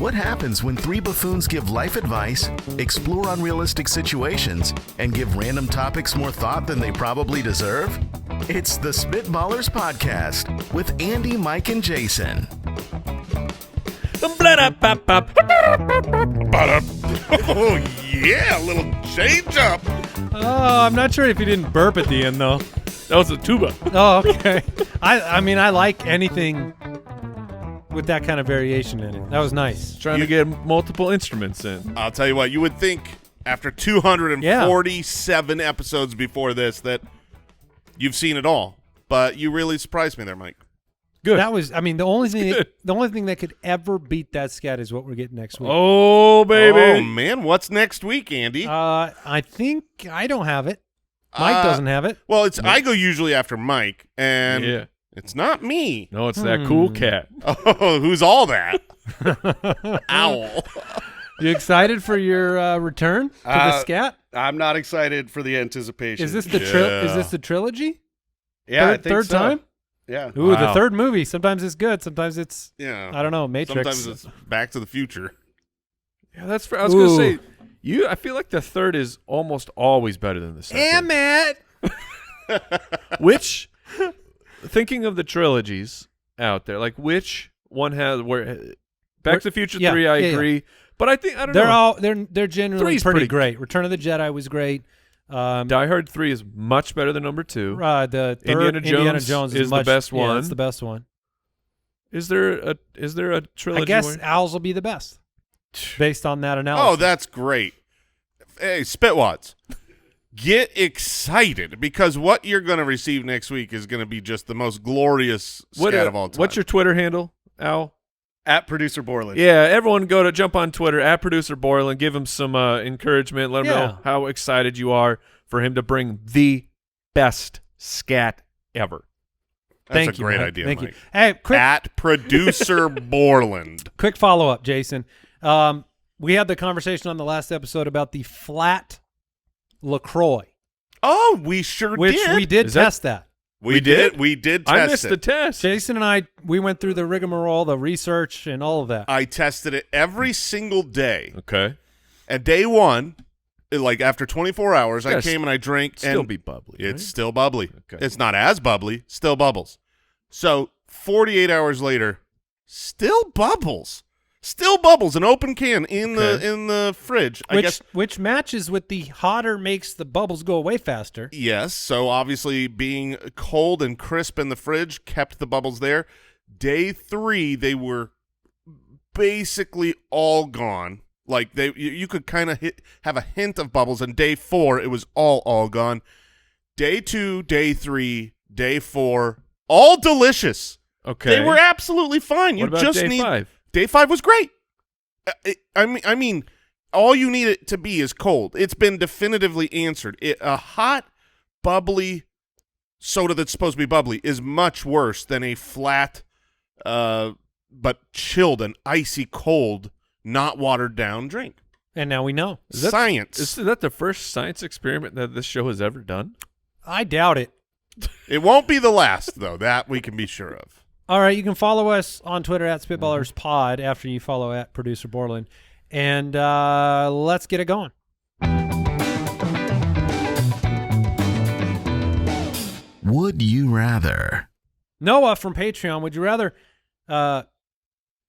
What happens when three buffoons give life advice, explore unrealistic situations, and give random topics more thought than they probably deserve? It's the Spitballers Podcast with Andy, Mike, and Jason. Oh, yeah, a little change up. Oh, I'm not sure if you didn't burp at the end, though. That was a tuba. Oh, okay. I mean, I like anything with that kind of variation in it. That was nice. Trying to get multiple instruments in. I'll tell you what, you would think after 247 episodes before this that you've seen it all, but you really surprised me there, Mike. Good. That was, I mean, the only thing that could ever beat that scat is what we're getting next week. Oh, baby. Oh, man. What's next week, Andy? I think I don't have it. Mike doesn't have it. Well, I go usually after Mike, and it's not me. No, it's that cool cat. Oh, who's all that? Owl. You excited for your return to the scat? I'm not excited for the anticipation. Is this the trilogy? Yeah, I think third so. time? Yeah. Ooh, the third movie. Sometimes it's good. Sometimes it's I don't know, Matrix. Sometimes it's Back to the Future. Yeah, that's fair. I was going to say, I feel like the third is almost always better than the second. Damn it! Which, thinking of the trilogies out there, like which one has Back to the Future 3, I agree. Yeah. But I don't know. They're generally pretty great. Return of the Jedi was great. Die Hard 3 is much better than number 2. The third Indiana Jones is the best one. Yeah, it's the best one. Is there a trilogy? I guess Owls will be the best, based on that analysis. Oh, that's great. Hey, Spitwads, get excited because what you're going to receive next week is going to be just the most glorious scat of all time. What's your Twitter handle, Al? At Producer Borland. Yeah, everyone jump on Twitter at Producer Borland. Give him some encouragement. Let him know how excited you are for him to bring the best scat ever. That's a great idea, Thank Mike. you. Hey, quick, at Producer Borland. Quick follow-up, Jason. We had the conversation on the last episode about the flat LaCroix. Oh, we sure did. Which we did test that. We did test I missed the test. Jason and we went through the rigmarole, the research, and all of that. I tested it every single day. Okay. At day one, like after 24 hours, I came and I drank. Still be bubbly. It's still bubbly. Okay. It's not as bubbly, still bubbles. So 48 hours later, still bubbles. Still bubbles, an open can in the fridge. Which matches with the hotter makes the bubbles go away faster. Yes, so obviously being cold and crisp in the fridge kept the bubbles there. Day 3, they were basically all gone. Like you could kind of have a hint of bubbles. And day 4, it was all gone. Day 2, day 3, day 4, all delicious. Okay, they were absolutely fine. What about day 5? Day 5 was great. I mean, all you need it to be is cold. It's been definitively answered. A hot, bubbly soda that's supposed to be bubbly is much worse than a flat, but chilled and icy cold, not watered down drink. And now we know. Science. Is that the first science experiment that this show has ever done? I doubt it. It won't be the last, though. That we can be sure of. All right, you can follow us on Twitter at SpitballersPod after you follow at Producer Borland. And let's get it going. Would you rather? Noah from Patreon, would you rather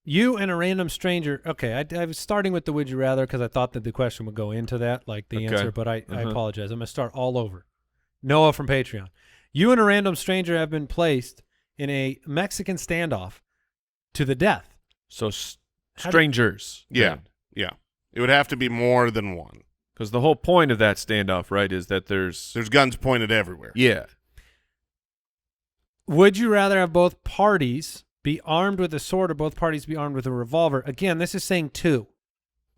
you and a random stranger? Okay, I was starting with the would you rather because I thought that the question would go into that, like the answer, but I apologize. I'm going to start all over. Noah from Patreon. You and a random stranger have been placed in a Mexican standoff to the death. So strangers. Yeah. It would have to be more than one. Because the whole point of that standoff, right, is that there's guns pointed everywhere. Yeah. Would you rather have both parties be armed with a sword or both parties be armed with a revolver? Again, this is saying 2.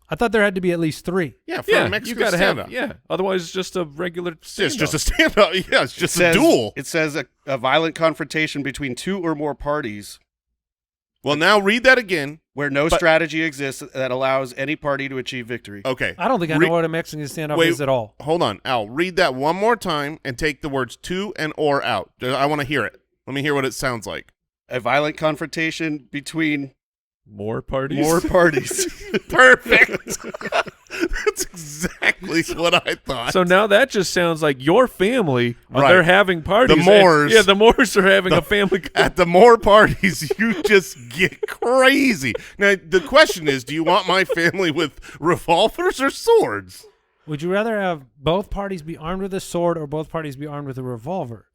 I thought there had to be at least 3. Yeah, for a Mexican you gotta standoff. have otherwise it's just a regular standoff. It's just a standoff. Yeah, it's just a duel. It says a violent confrontation between 2 or more parties. Well, now read that again. Where no strategy exists that allows any party to achieve victory. Okay. I don't think I know what a Mexican standoff is at all. Hold on, Al. Read that one more time and take the words to and or out. I want to hear it. Let me hear what it sounds like. A violent confrontation between More parties? More parties. Perfect. That's exactly what I thought. So now that just sounds like your family, Right. they're having parties. The Moores. Yeah, the Moores are having a family. At the more parties, you just get crazy. Now, the question is, do you want my family with revolvers or swords? Would you rather have both parties be armed with a sword or both parties be armed with a revolver?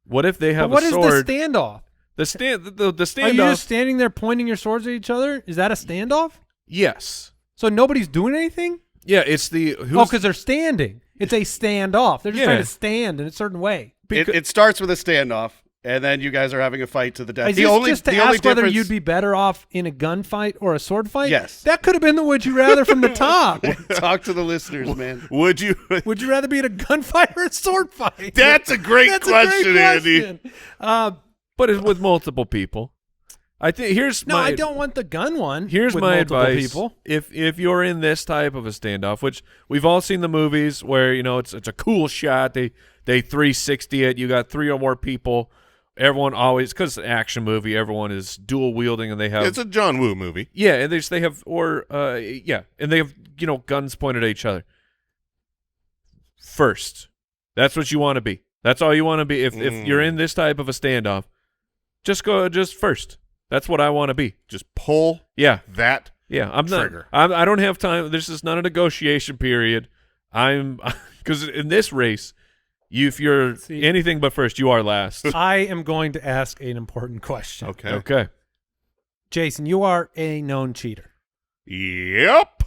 What if they have But what a is sword? the standoff? The standoff. Are you just standing there pointing your swords at each other? Is that a standoff? Yes. So nobody's doing anything? Yeah, it's the because they're standing. It's a standoff. They're just Yeah. trying to stand in a certain way. It starts with a standoff, and then you guys are having a fight to the death. Is this just to ask whether you'd be better off in a gunfight or a sword fight? Yes. That could have been the would you rather from the top. Talk to the listeners, man. Would you? Would you rather be in a gunfight or a sword fight? That's a great question, Andy. But it's with multiple people. I think I don't want the gun one. Here's with my multiple advice. People. If you're in this type of a standoff, which we've all seen the movies where it's a cool shot, they 360 it. You got 3 or more people. Everyone always, because it's an action movie, everyone is dual wielding, and they have It's a John Woo movie. Yeah, and they have and they have guns pointed at each other. First, that's what you want to be. That's all you want to be. If you're in this type of a standoff, just first. That's what I want to be. Just pull. Yeah, that. Yeah, I'm trigger. I don't have time. This is not a negotiation period. Because in this race, if you're anything but first, you are last. I am going to ask an important question. Okay. Jason, you are a known cheater. Yep.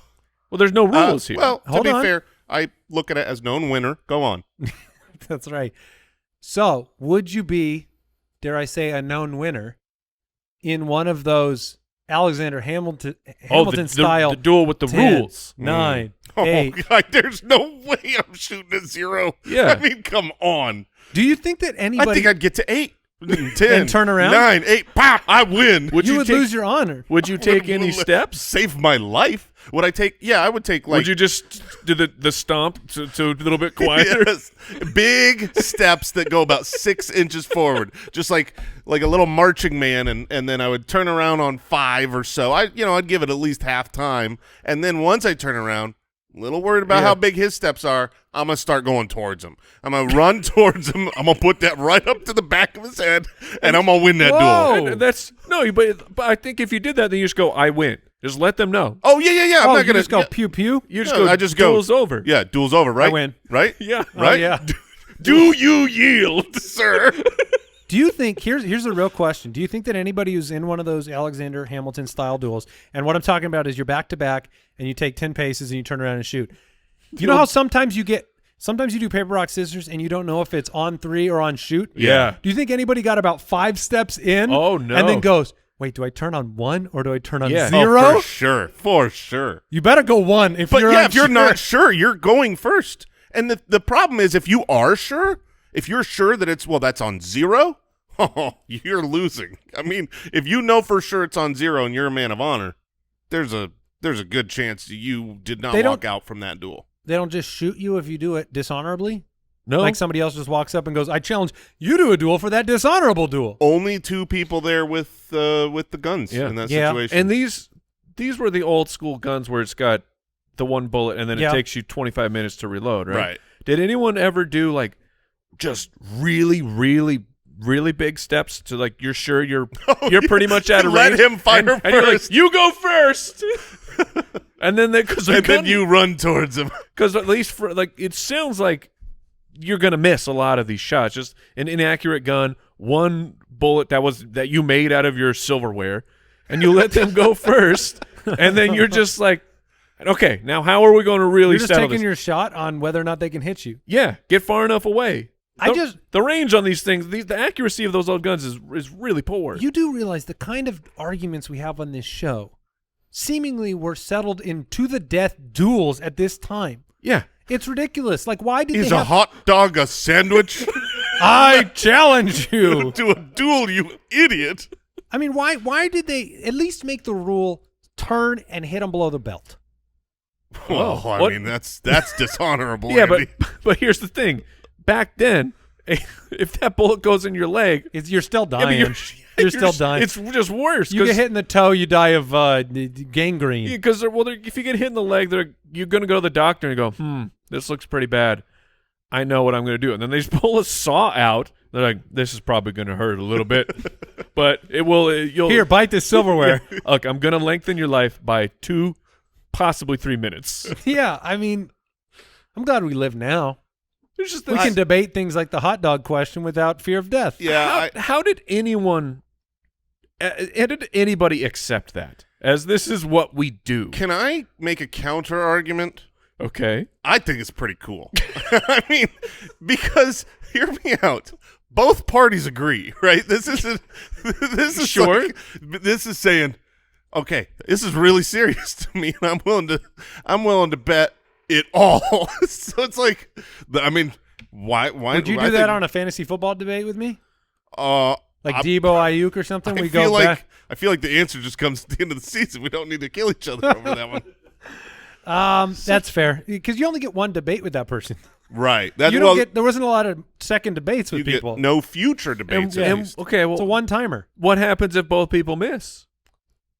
Well, there's no rules here. Well, Hold to be on. fair, I look at it as known winner. Go on. That's right. So, would you be, dare I say, a known winner in one of those Alexander Hamilton style the duel with the 10, rules. 9, Oh, 8. God, there's no way I'm shooting a 0. Yeah. I mean, come on. Do you think that anybody I think I'd get to 8. 10, and turn around? 9, 8, pop, I win. you would lose your honor? Would you take any steps? Save my life? Would I take? Yeah, I would take. Like, Would you just do the stomp to a little bit quieter? yes, big steps that go about 6 inches forward, just like a little marching man, and then I would turn around on 5 or so. I'd give it at least half time, and then once I turn around, a little worried about how big his steps are, I'm gonna start going towards him. I'm gonna run towards him. I'm gonna put that right up to the back of his head, and I'm gonna win that duel. And that's but I think if you did that, then you just go, I win. Just let them know. Oh yeah. I'm not gonna just go pew pew. You just go. I just duel's go. over. Yeah, duel's over. Right. I win. Right. Yeah. Right. Oh, yeah. Do you yield, sir? Do you think here's the real question? Do you think that anybody who's in one of those Alexander Hamilton style duels, and what I'm talking about is you're back to back and you take 10 paces and you turn around and shoot. You know how sometimes you do paper rock scissors and you don't know if it's on 3 or on shoot? Yeah. Do you think anybody got about 5 steps in? Oh, no. And then goes, wait, do I turn on 1 or do I turn on Yeah. 0? Oh, for sure. You better go 1 if But you're if you're unsure. not sure, you're going first. And the problem is if you are sure, if you're sure that that's on 0, oh, you're losing. I mean, if you know for sure it's on 0 and you're a man of honor, there's a good chance you did not walk out from that duel. They don't just shoot you if you do it dishonorably? No. Like somebody else just walks up and goes, I challenge you to a duel for that dishonorable duel. Only 2 people there with the guns in that situation. And these were the old school guns where it's got the 1 bullet and then it takes you 25 minutes to reload, right? Right. Did anyone ever do like just really, really, really big steps to like you're sure you're pretty much out of range? Let him fire first. And you're like, you go first. And then then you run towards him. Because at least for like it sounds like you're gonna miss a lot of these shots. Just an inaccurate gun, 1 bullet that you made out of your silverware, and you let them go first, and then you're just like, okay, now how are we going to really You're just settle taking this? your shot on whether or not they can hit you. Yeah, get far enough away. The range on these things, the accuracy of those old guns is really poor. You do realize the kind of arguments we have on this show seemingly were settled in to the death duels at this time. Yeah. It's ridiculous. Like, why did Is they a have... hot dog a sandwich? I challenge you to a duel, you idiot. I mean, why did they at least make the rule turn and hit them below the belt? Well, I mean, that's dishonorable. Yeah, Andy. but here's the thing. Back then, if that bullet goes in your leg, You're still dying. You're still dying. It's just worse. You get hit in the toe, you die of gangrene. Because if you get hit in the leg, you're going to go to the doctor and go, this looks pretty bad. I know what I'm going to do. And then they just pull a saw out. They're like, this is probably going to hurt a little bit, but it will. You'll Here, bite this silverware. Look, I'm going to lengthen your life by 2, possibly 3 minutes. Yeah, I mean, I'm glad we live now. Just we can debate things like the hot dog question without fear of death. Yeah. How did anybody accept that? As this is what we do. Can I make a counter argument? Okay. I think it's pretty cool. I mean, because hear me out. Both parties agree, right? This is sure. This is saying, okay, this is really serious to me, and I'm willing to bet it all. So it's like, I mean, why would you do that on a fantasy football debate with me? Like Debo Ayuk or something? I feel like the answer just comes at the end of the season. We don't need to kill each other over that one. That's fair, because you only get one debate with that person. Right. There wasn't a lot of second debates with people. No future debates. Okay, well, it's a one-timer. What happens if both people miss?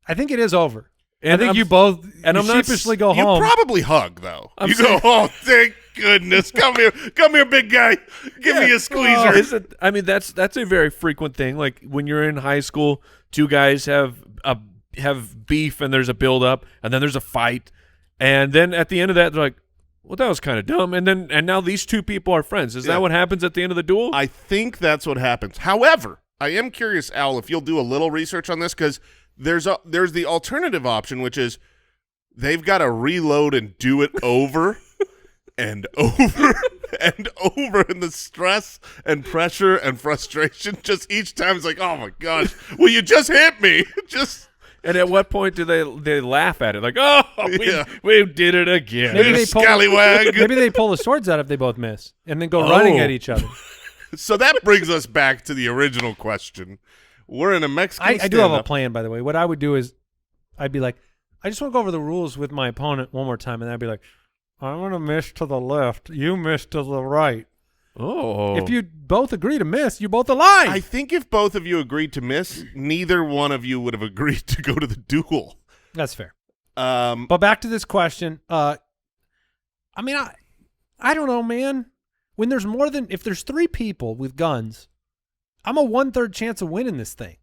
I think it is over. And I think you both sheepishly go home. You probably hug, though. Go, oh, thank goodness. Come here, big guy. Give me a squeezer. That's a very frequent thing. Like when you're in high school, two guys have beef and there's a build-up, and then there's a fight, and then at the end of that, they're like, well, that was kind of dumb. And now these two people are friends. Is that what happens at the end of the duel? I think that's what happens. However, I am curious, Al, if you'll do a little research on this, because there's the alternative option, which is they've got to reload and do it over and over and over, and the stress and pressure and frustration just each time is like, oh my gosh, well, you just hit me. And at what point do they laugh at it? Like, oh, we did it again. Scallywag. Maybe they pull the swords out if they both miss and then go running at each other. So that brings us back to the original question. We're in a Mexican I do have a plan, by the way. What I would do is I'd be like, I just want to go over the rules with my opponent one more time, and then I'd be like, I'm going to miss to the left. You miss to the right. Oh. If you both agree to miss, you're both alive. I think if both of you agreed to miss, neither one of you would have agreed to go to the duel. That's fair. But back to this question. I don't know, man. When there's if there's 3 people with guns, I'm a 1/3 chance of winning this thing.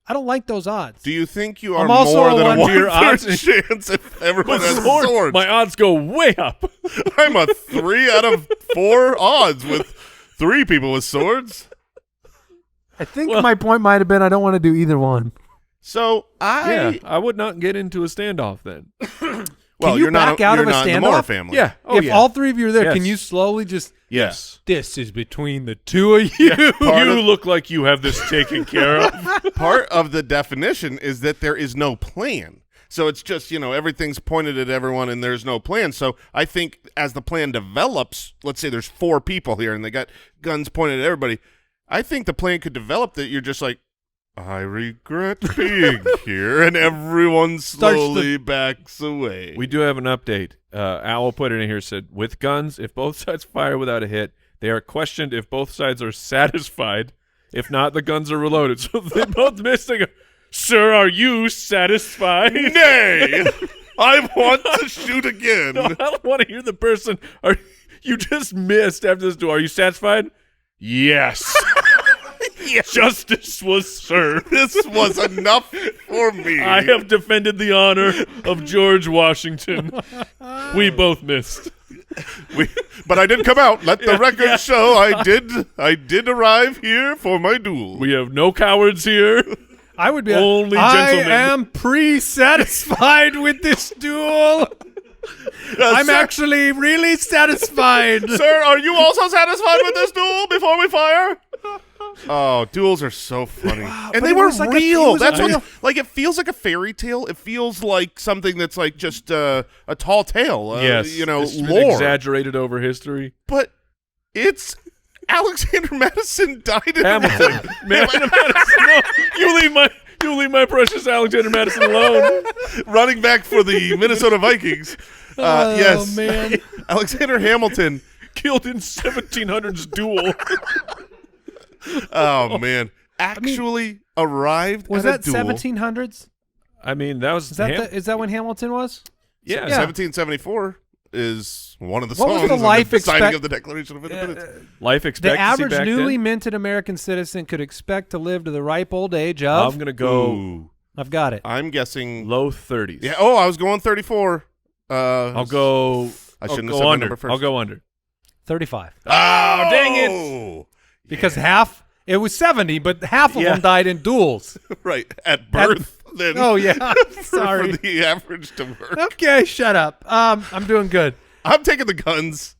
I don't like those odds. Do you think you are I'm also more than a 1/3 chance if everyone has swords? My odds go way up. I'm a 3 out of 4 odds with 3 people with swords. I think my point might have been I don't want to do either one. So I would not get into a standoff then. Well, can you you're back not out of a in the standoff? Moore family. Yeah. If all 3 of you are there, Yes. can you slowly just? Yes. This is between the 2 of you. You look like you have this taken care of. Part of the definition is that there is no plan. So it's just, everything's pointed at everyone and there's no plan. So I think as the plan develops, let's say there's 4 people here and they got guns pointed at everybody, I think the plan could develop that you're just like, I regret being here, and everyone slowly backs away. We do have an update. Owl put it in here, said, with guns, if both sides fire without a hit, they are questioned if both sides are satisfied. If not, the guns are reloaded. So they both missed. They go, sir, are you satisfied? Nay, I want to shoot again. No, I don't want to hear the person. You just missed after this duel. Are you satisfied? Yes. Yes. Justice was served. This was enough for me. I have defended the honor of George Washington. We both missed. But I did come out. Let the record show I did arrive here for my duel. We have no cowards here. I would be only gentlemen. I am pre-satisfied with this duel. I'm actually really satisfied. Sir, are you also satisfied with this duel before we fire? Oh, duels are so funny. And they were real. That's what, it feels like a fairy tale. It feels like something that's like just a tall tale. Yes. It's been lore. exaggerated over history. But it's Alexander Madison died in Hamilton. Madison, no, you leave my precious Alexander Madison alone. Running back for the Minnesota Vikings. Yes. Man. Alexander Hamilton. Killed in 1700s duel. Oh, man. Actually, arrived Was at that a duel. 1700s? I mean, that was Is that when Hamilton was? yeah. 1774 is one of the What was songs the of life the signing expect- of the Declaration of Independence. Life The expectancy average back newly then. minted American citizen could expect to live to the ripe old age of. I'm gonna go Ooh. I've got it. I'm guessing. low 30s. Yeah. Oh, I was going 34. I'll go. I shouldn't I'll have said go my under. number first. I'll go under. 35. Oh, dang it! Because it was 70, but half of Yeah. them died in duels. Right at birth. Then Oh, yeah. Sorry. for the average to work. Okay, shut up. I'm doing good. I'm taking the guns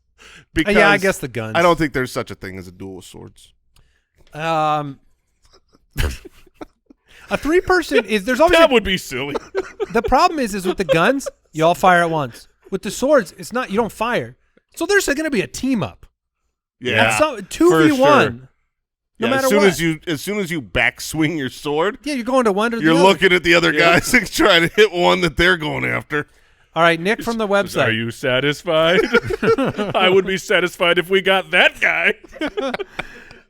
because Yeah, I guess the guns. I don't think there's such a thing as a duel with swords. A 3-person is there's always That would be silly. the problem is with the guns, you all fire at once. With the swords, it's not, you don't fire. So there's going to be a team up. Yeah. At 2v1. sure. No Yeah, matter as soon what. as soon as you backswing your sword, Yeah, you're going to one or the you're other. looking at the other guys and trying to hit one that they're going after. All right, Nick from the website. Are you satisfied? I would be satisfied if we got that guy.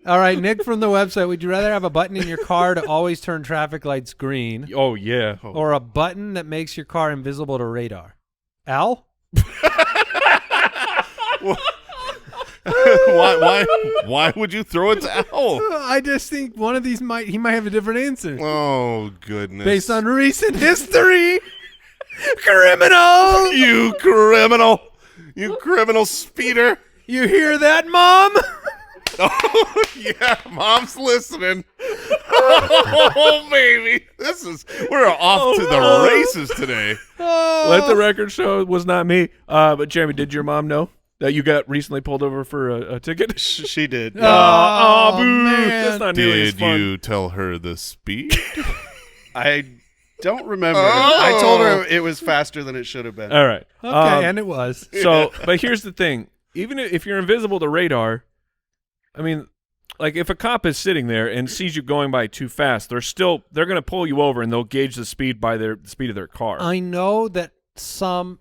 All right, Nick from the website. Would you rather have a button in your car to always turn traffic lights green Oh yeah. or a button that makes your car invisible to radar? Al? Why would you throw it to Owl? I just think one of these might have a different answer. Oh goodness! Based on recent history. Criminal! you criminal speeder! You hear that, Mom? Oh yeah, Mom's listening. Oh baby, we're off to the races today. Let the record show it was not me. But Jeremy, did your mom know that you got recently pulled over for a ticket? She did. Oh, boo. man. That's not nearly as Did fun. you tell her the speed? I don't remember. Oh. I told her it was faster than it should have been. All right. Okay, and it was. So, but here's the thing: even if you're invisible to radar, I mean, like if a cop is sitting there and sees you going by too fast, they're going to pull you over and they'll gauge the speed by the speed of their car. I know that some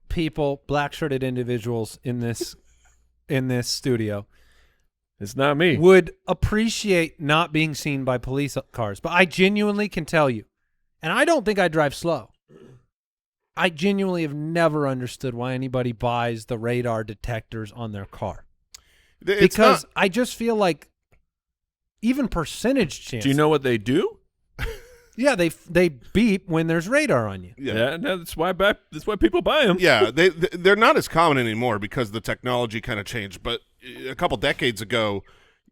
people, black-shirted individuals in this studio, It's not me. would appreciate not being seen by police cars. But I genuinely can tell you, and I don't think I drive slow. I genuinely have never understood why anybody buys the radar detectors on their car. It's Because not- I just feel like even percentage chance. Do you know what they do? Yeah, they beep when there's radar on you. Yeah, no, that's why people buy them. Yeah, they're not as common anymore because the technology kind of changed. But a couple decades ago,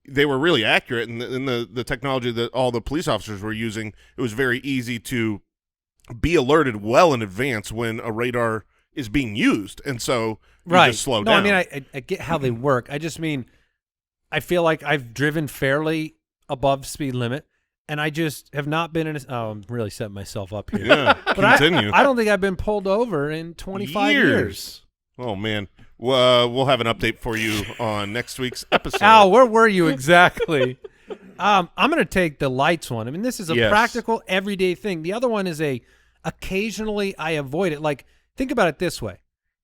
they were really accurate, and the technology that all the police officers were using, it was very easy to be alerted well in advance when a radar is being used, and so you just slow down. I mean, I get how they work. I just mean, I feel like I've driven fairly above speed limit, and I just have not been in a. Oh, I'm really setting myself up here. Yeah, But continue. I don't think I've been pulled over in 25 years. Oh man, we'll have an update for you on next week's episode. Al, where were you exactly? I'm going to take the lights one. I mean, this is a Yes. practical, everyday thing. The other one is occasionally I avoid it. Like, think about it this way.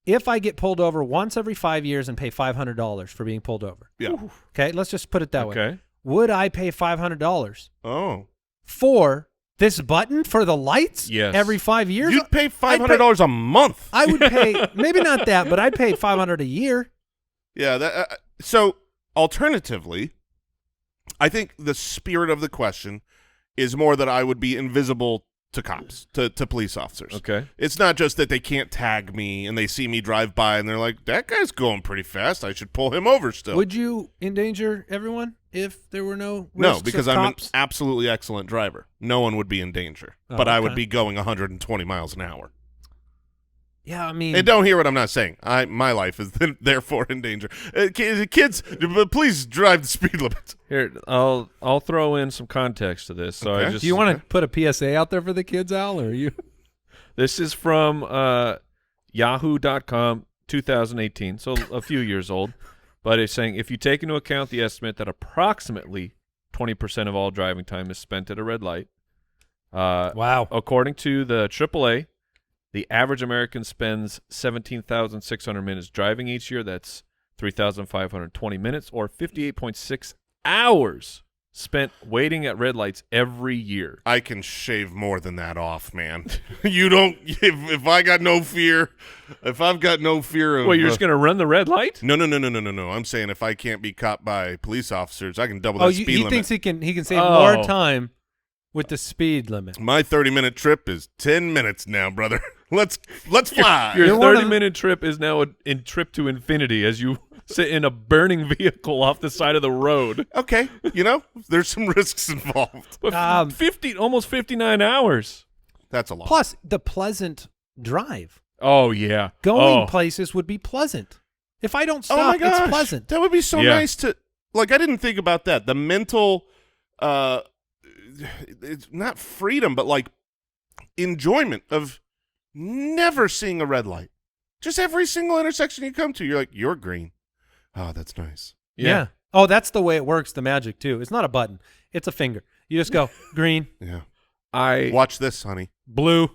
If I get pulled over once every 5 years and pay $500 for being pulled over. Yeah. Okay, let's just put it that way. Okay. Would I pay $500 Oh, for this button for the lights Yes. every 5 years? you'd pay $500 a month. I would pay, maybe not that, but I'd pay $500 a year. Yeah. So alternatively, I think the spirit of the question is more that I would be invisible to cops, to police officers. Okay. It's not just that they can't tag me and they see me drive by and they're like, that guy's going pretty fast. I should pull him over still. Would you endanger everyone if there were no No, risks because of I'm an cops? absolutely excellent driver. No one would be in danger, Oh, but I would okay. be going 120 miles an hour. Yeah, I mean, And don't hear what I'm not saying. My life is therefore in danger. Kids, please drive the speed limit. Here, I'll throw in some context to this. So Okay. I just do you want to put a PSA out there for the kids, Al, or are you? This is from Yahoo.com, 2018, so a few years old. But it's saying if you take into account the estimate that approximately 20% of all driving time is spent at a red light, Wow. according to the AAA, the average American spends 17,600 minutes driving each year. That's 3,520 minutes, or 58.6 hours spent waiting at red lights every year. I can shave more than that off, man. You don't. If I got no fear, if I've got no fear of. Well, you're just gonna run the red light? No. I'm saying if I can't be caught by police officers, I can double that speed he limit. thinks he can save more time with the speed limit. My 30-minute trip is 10 minutes now, brother. Let's fly. Your You're one of 30-minute trip is now a trip to infinity as you sit in a burning vehicle off the side of the road. Okay, there's some risks involved. But almost 59 hours. That's a lot. Plus, the pleasant drive. Oh, yeah. Going places would be pleasant. If I don't stop, oh my gosh, it's pleasant. That would be so nice to. Like, I didn't think about that. The mental, it's not freedom, but like enjoyment of never seeing a red light. Just every single intersection you come to, you're like, you're green. Oh, that's nice. Yeah. Oh, that's the way it works, the magic, too. It's not a button. It's a finger. You just go, green. Yeah. I Watch this, honey. Blue.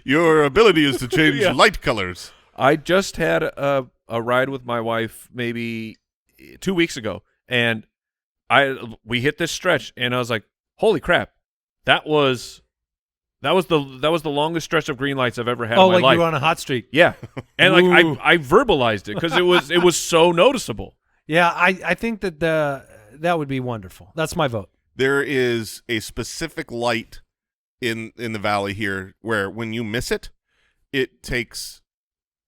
Your ability is to change light colors. I just had a ride with my wife maybe 2 weeks ago, and we hit this stretch, and I was like, holy crap, that was the longest stretch of green lights I've ever had in my like life. you were on a hot streak. Yeah. And like Ooh. I verbalized it because it was so noticeable. Yeah, I think that would be wonderful. That's my vote. There is a specific light in the valley here where when you miss it, it takes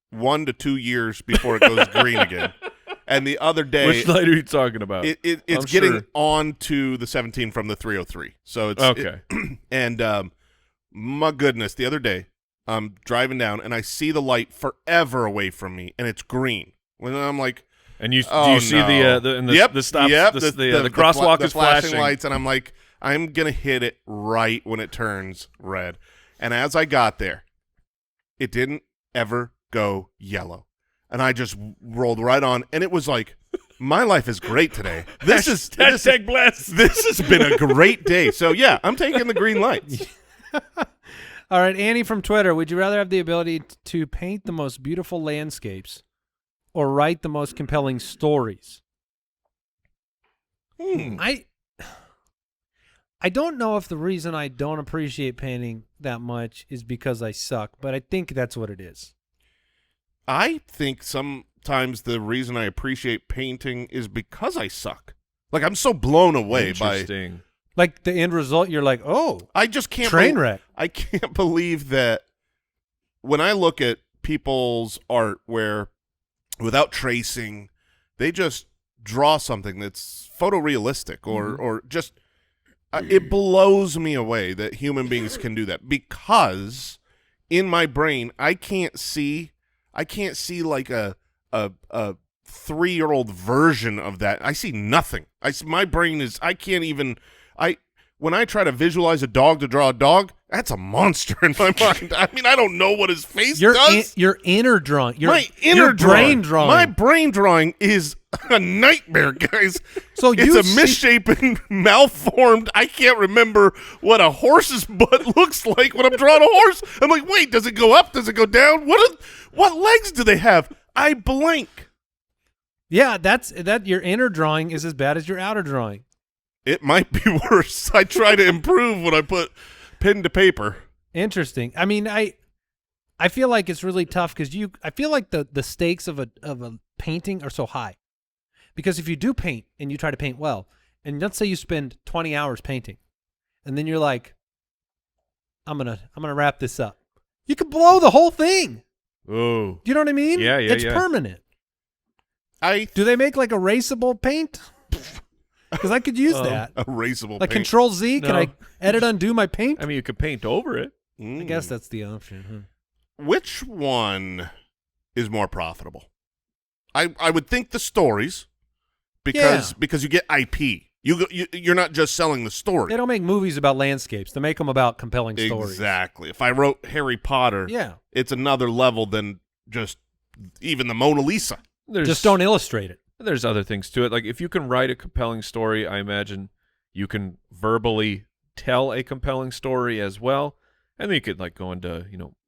1 to 2 years before it goes green again. And the other day, Which light are you talking about? It's getting on to the 17 from the 303. So it's okay. And my goodness, the other day I'm driving down and I see the light forever away from me, and it's green. When I'm like, and you oh, do you see no. the stop? Yep, The crosswalk is flashing flashing lights, and I'm like, I'm gonna hit it right when it turns red. And as I got there, it didn't ever go yellow, and I just rolled right on, and it was like, my life is great today. This has been a great day. So yeah, I'm taking the green lights. All right, Annie from Twitter, would you rather have the ability to paint the most beautiful landscapes or write the most compelling stories? I don't know if the reason I don't appreciate painting that much is because I suck, but I think that's what it is. I think sometimes the reason I appreciate painting is because I suck. Like, I'm so blown away by like the end result. You're like, oh, I just can't train wreck. I can't believe that when I look at people's art where without tracing, they just draw something that's photorealistic or just it blows me away that human beings can do that, because in my brain I can't see like a 3-year-old version of that. I see nothing. My brain is, I can't even, when I try to visualize a dog to draw a dog, that's a monster in my mind. I mean, I don't know what his face does. Your inner drawing. Your brain drawing. My brain drawing is a nightmare, guys. So it's a misshapen, malformed, I can't remember what a horse's butt looks like when I'm drawing a horse. I'm like, wait, does it go up? Does it go down? What legs do they have? I blank. Yeah, that your inner drawing is as bad as your outer drawing. It might be worse. I try to improve when I put pen to paper. Interesting. I mean, I feel like it's really tough because I feel like the stakes of a painting are so high. Because if you do paint and you try to paint well, and let's say you spend 20 hours painting, and then you're like, I'm gonna wrap this up. You could blow the whole thing. Oh. Do you know what I mean? Yeah, It's permanent. Do they make like erasable paint? Because I could use that. Erasable like paint. Control Z, can No. I edit undo my paint? I mean, you could paint over it. I guess that's the option. Which one is more profitable? I would think the stories, because you get IP. You're not just selling the story. They don't make movies about landscapes. They make them about compelling stories. Exactly. If I wrote Harry Potter, it's another level than just even the Mona Lisa. Just don't illustrate it. There's other things to it. Like, if you can write a compelling story, I imagine you can verbally tell a compelling story as well. And then you could like go into,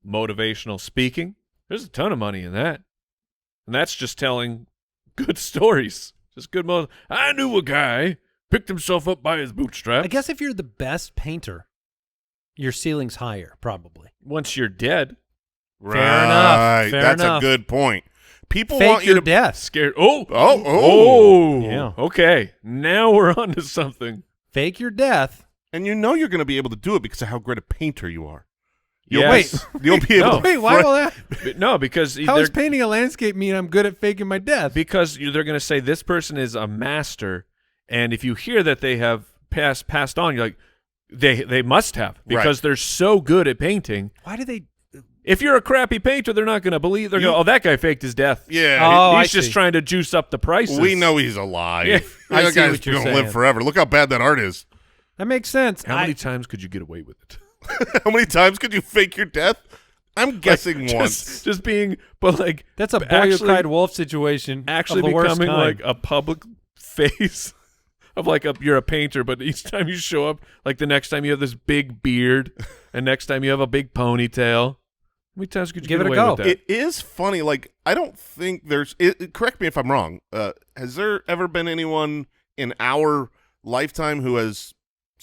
motivational speaking. There's a ton of money in that. And that's just telling good stories. Just good motion. I knew a guy picked himself up by his bootstraps. I guess if you're the best painter, your ceiling's higher, probably. Once you're dead. Right. enough. Fair That's enough. a good point. People Fake want you your to death. Scared. Oh. Yeah. Okay. Now we're on to something. Fake your death. and you know you're going to be able to do it because of how great a painter you are. Yes. You'll be able No. to Wait, why will that? No, because How they're- does painting a landscape mean I'm good at faking my death? because they're going to say this person is a master, and if you hear that they have passed on, you're like, they must have, because Right. they're so good at painting. Why do they? If you're a crappy painter, they're not going to believe. They're going, oh, that guy faked his death. Yeah. Oh, I He's just see. trying to juice up the prices. We know he's alive. Yeah. I That see guy's what you're going to saying. live forever. Look how bad that art is. That makes sense. How many times could you get away with it? How many times could you fake your death? I'm guessing once. Just being, but like That's a boy actually- who cried wolf situation. actually of the worst becoming kind. like a public face of like you're a painter, but each time you show up, like the next time you have this big beard, and next time you have a big ponytail. How many times could you Give get it a away go. with that? It is funny. Like, I don't think there's correct me if I'm wrong. Has there ever been anyone in our lifetime who has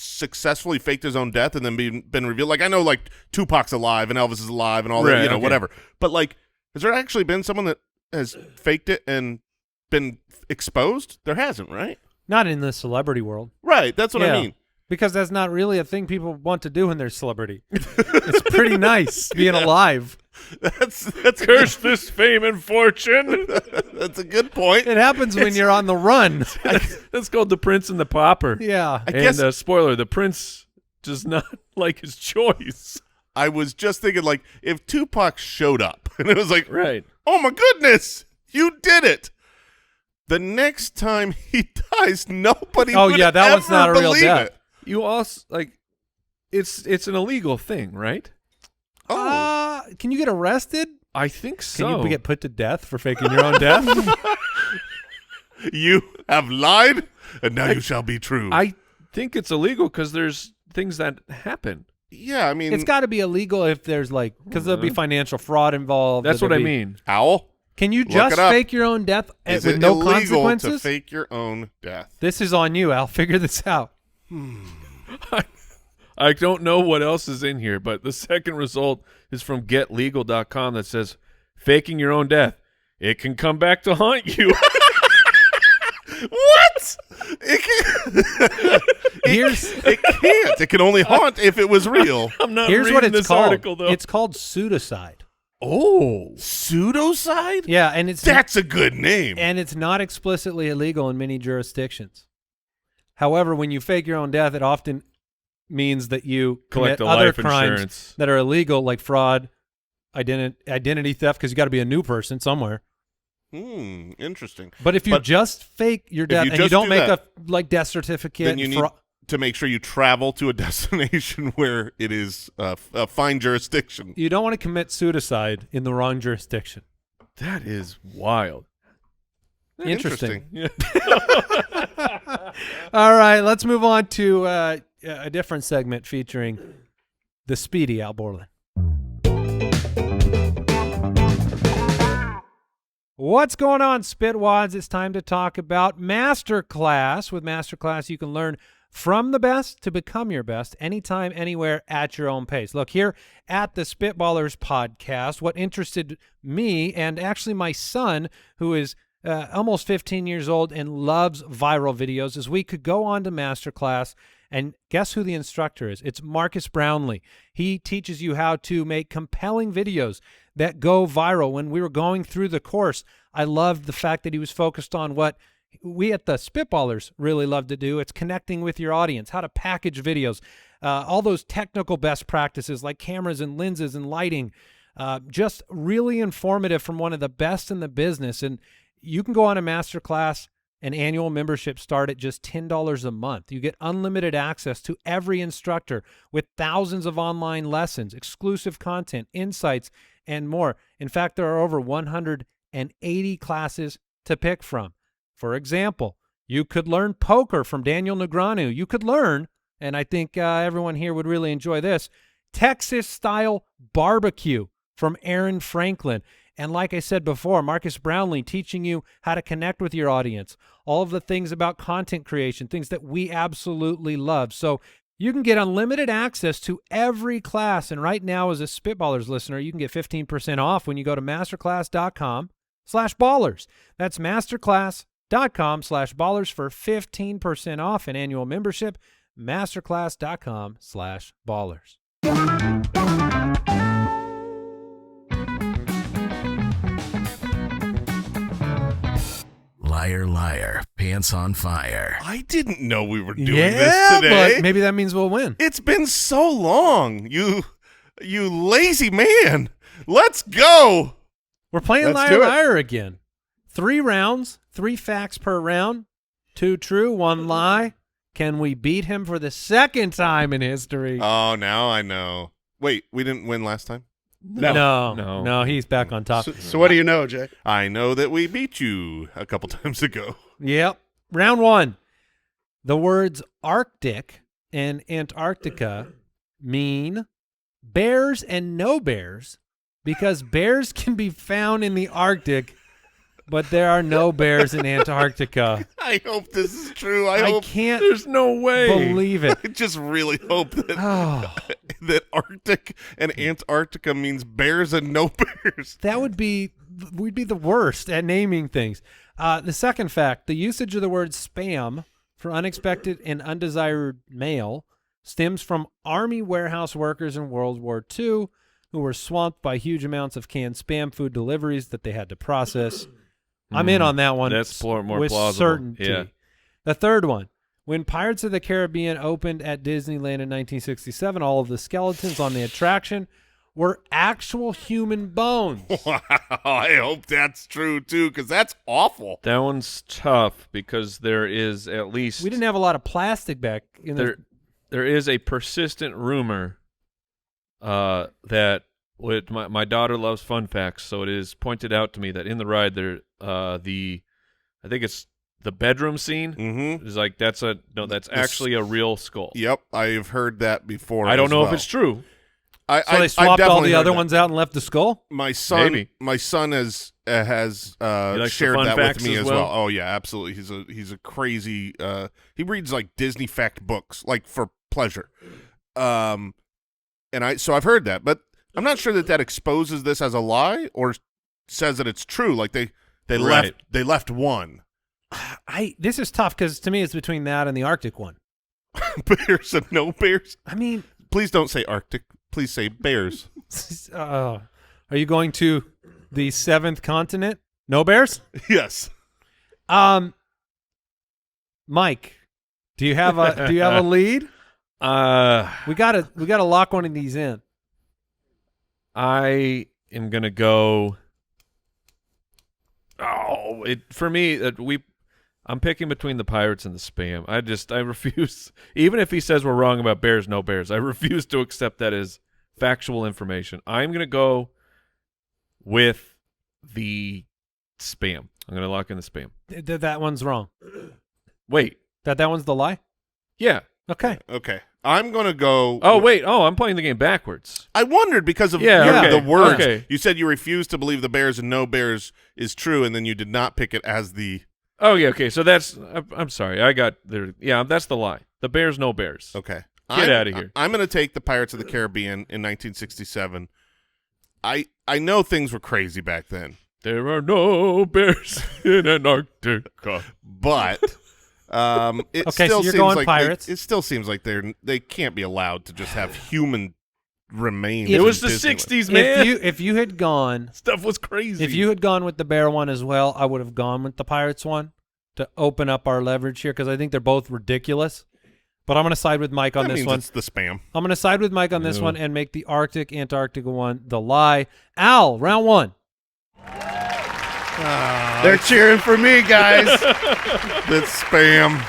successfully faked his own death and then been revealed? Like, I know, like, Tupac's alive and Elvis is alive and all that, Right, okay. whatever. But, like, has there actually been someone that has faked it and been exposed? There hasn't, right? Not in the celebrity world. Right. That's what I Yeah. mean. Because that's not really a thing people want to do when they're celebrity. It's pretty nice being alive. That's Curse this fame and fortune. that's a good point. It happens when you're on the run. That's called The Prince and the Pauper. Yeah. I guess Spoiler, the prince does not like his choice. I was just thinking, like, if Tupac showed up and it was like, Right. oh my goodness, you did it. The next time he dies, nobody Oh, would yeah, that ever one's not a real believe death. it. You also like it's an illegal thing, right? Oh, Can you get arrested? I think so. Can you get put to death for faking your own death? you have lied, and now you shall be true. I think it's illegal because there's things that happen. yeah, I mean, It's got to be illegal if there's like, because there'll be financial fraud involved. That's what there'll I be- mean. Owl. Can you Look just it up. fake your own death Is with it no illegal consequences? to fake your own death? This is on you, Al. Figure this out. I don't know what else is in here, but the second result is from getlegal.com that says faking your own death. It can come back to haunt you. What? It can't. It can only haunt if it was real. I'm not Here's reading what it's this called. article though. It's called pseudocide. oh. Pseudocide? Yeah, and it's That's a good name. and it's not explicitly illegal in many jurisdictions. However, when you fake your own death, it often means that you Collect commit the other life crimes insurance. that are illegal, like fraud, identity theft, because you got to be a new person somewhere. Interesting. But if you But just fake your death you and you just don't do make that, a like death certificate, Then you need to make sure you travel to a destination where it is a fine jurisdiction. you don't want to commit suicide in the wrong jurisdiction. That is wild. Interesting. Yeah. All right, let's move on to a different segment featuring the speedy Al Borland. What's going on, Spitwads? It's time to talk about Masterclass. With Masterclass, you can learn from the best to become your best anytime, anywhere, at your own pace. Look, here at the Spitballers podcast, what interested me and actually my son, who is almost 15 years old and loves viral videos, is we could go on to Masterclass, and guess who the instructor is? It's Marcus Brownlee. He teaches you how to make compelling videos that go viral. When we were going through the course, I loved the fact that he was focused on what we at the Spitballers really love to do. It's connecting with your audience, how to package videos, all those technical best practices like cameras and lenses and lighting, just really informative from one of the best in the business. And you can go on a Masterclass. An annual membership start at just $10 a month. You get unlimited access to every instructor with thousands of online lessons, exclusive content, insights, and more. In fact, there are over 180 classes to pick from. For example, you could learn poker from Daniel Negreanu. You could learn, and I think everyone here would really enjoy this, Texas-style barbecue from Aaron Franklin. And like I said before, Marcus Brownlee teaching you how to connect with your audience, all of the things about content creation, things that we absolutely love. So you can get unlimited access to every class. And right now, as a Spitballers listener, you can get 15% off when you go to masterclass.com/ballers. That's masterclass.com/ballers for 15% off an annual membership. Masterclass.com/ballers. Liar, liar, pants on fire. I didn't know we were doing this today. But maybe that means we'll win. It's been so long. You lazy man. Let's go. We're playing Let's do liar, it. liar again. 3 rounds, 3 facts per round, 2 true, 1 lie. Can we beat him for the second time in history? Oh, now I know. Wait, we didn't win last time? No, he's back on top. So what do you know, Jay? I know that we beat you a couple times ago. Yep. Round 1. The words Arctic and Antarctica mean bears and no bears because bears can be found in the Arctic, but there are no bears in Antarctica. I hope this is true. I hope can't There's no way. believe it. I just really hope that Oh, that Arctic and Antarctica means bears and no bears. that would be we'd be the worst at naming things. The second fact, the usage of the word spam for unexpected and undesired mail stems from Army warehouse workers in World War II who were swamped by huge amounts of canned spam food deliveries that they had to process. I'm in on that one. That's more with plausible. certainty. Yeah. The third one, when Pirates of the Caribbean opened at Disneyland in 1967, all of the skeletons on the attraction were actual human bones. Wow, I hope that's true too, because that's awful. That one's tough because there is at least We didn't have a lot of plastic back in there is a persistent rumor that my daughter loves fun facts, so it is pointed out to me that in the ride there I think it's the bedroom scene is like that's actually a real skull. Yep, I've heard that before. I don't as know well. if it's true. So they swapped all the other heard that. ones out and left the skull? My son, Maybe. my son has likes the shared fun that with facts me as as well? well. Oh yeah, absolutely. He's a crazy. He reads like Disney fact books, like for pleasure. And I've heard that, but I'm not sure that exposes this as a lie or says that it's true. Like they Right. left one. This is tough because to me it's between that and the Arctic one. Bears and no bears. I mean, Please don't say Arctic. Please say bears. are you going to the 7th continent? No bears? Yes. Mike, do you have a lead? We gotta lock one of these in. I am gonna go. Oh, for me, I'm picking between the Pirates and the Spam. I refuse. Even if he says we're wrong about bears, no bears, I refuse to accept that as factual information. I'm gonna go with the Spam. I'm gonna lock in the Spam. That one's wrong. Wait. That one's the lie? Yeah. Okay. Okay. I'm gonna go. Oh wait. Oh, I'm playing the game backwards. I wondered because of okay. the words. Okay. You said you refused to believe the bears and no bears is true, and then you did not pick it as the. Oh yeah. Okay. So that's. I'm sorry. I got there. Yeah. That's the lie. The bears, no bears. Okay. Get out of here. I'm going to take the Pirates of the Caribbean in 1967. I know things were crazy back then. There are no bears in Antarctica. But it Okay, still so you're seems going like Pirates. it still seems like they can't be allowed to just have human remains. It in was the Disneyland. 60s, man. If you had gone Stuff was crazy. If you had gone with the bear one as well, I would have gone with the Pirates one to open up our leverage here because I think they're both ridiculous. But I'm going to side with Mike on That this means one. it's the Spam. I'm going to side with Mike on this one and make the Arctic Antarctica one the lie. Al, round one. They're cheering for me, guys. It's Spam.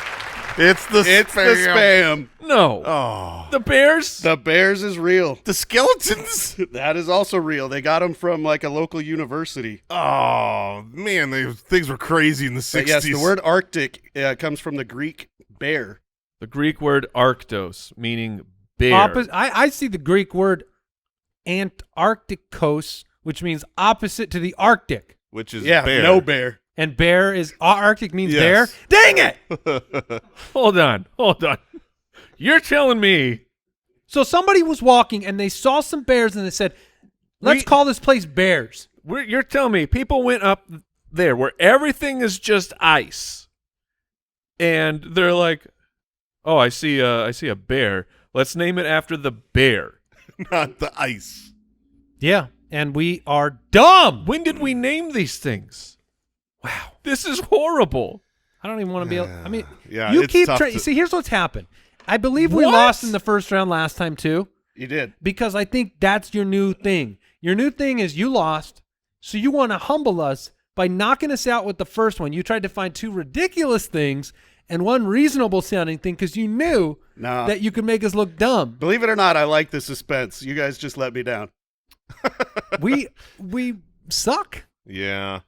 It's the Spam. No. Oh, The bears? The bears is real. the skeletons. That is also real. They got them from like a local university. Oh man, things were crazy in the 60s. But yes, the word Arctic comes from the Greek bear. The Greek word arctos, meaning bear. I see the Greek word Antarcticos which means opposite to the Arctic. Which is Yeah, bear. no bear. And bear is Arctic means Yes. bear. Dang it! Hold on. You're telling me So somebody was walking and they saw some bears and they said, let's call this place Bears. you're telling me people went up there where everything is just ice, and they're like, "Oh, I see a bear. Let's name it after the bear." Not the ice. Yeah, and we are dumb. When did we name these things? Wow, this is horrible. I don't even want to be able, I mean, Yeah, you it's keep tough to- see, here's what's happened. I believe we What? lost in the first round last time too, You did. because I think that's your new thing. Your new thing is you lost, so you want to humble us by knocking us out with the first one. You tried to find two ridiculous things and one reasonable sounding thing because you knew Nah. that you could make us look dumb. Believe it or not, I like the suspense. You guys just let me down. we suck. Yeah.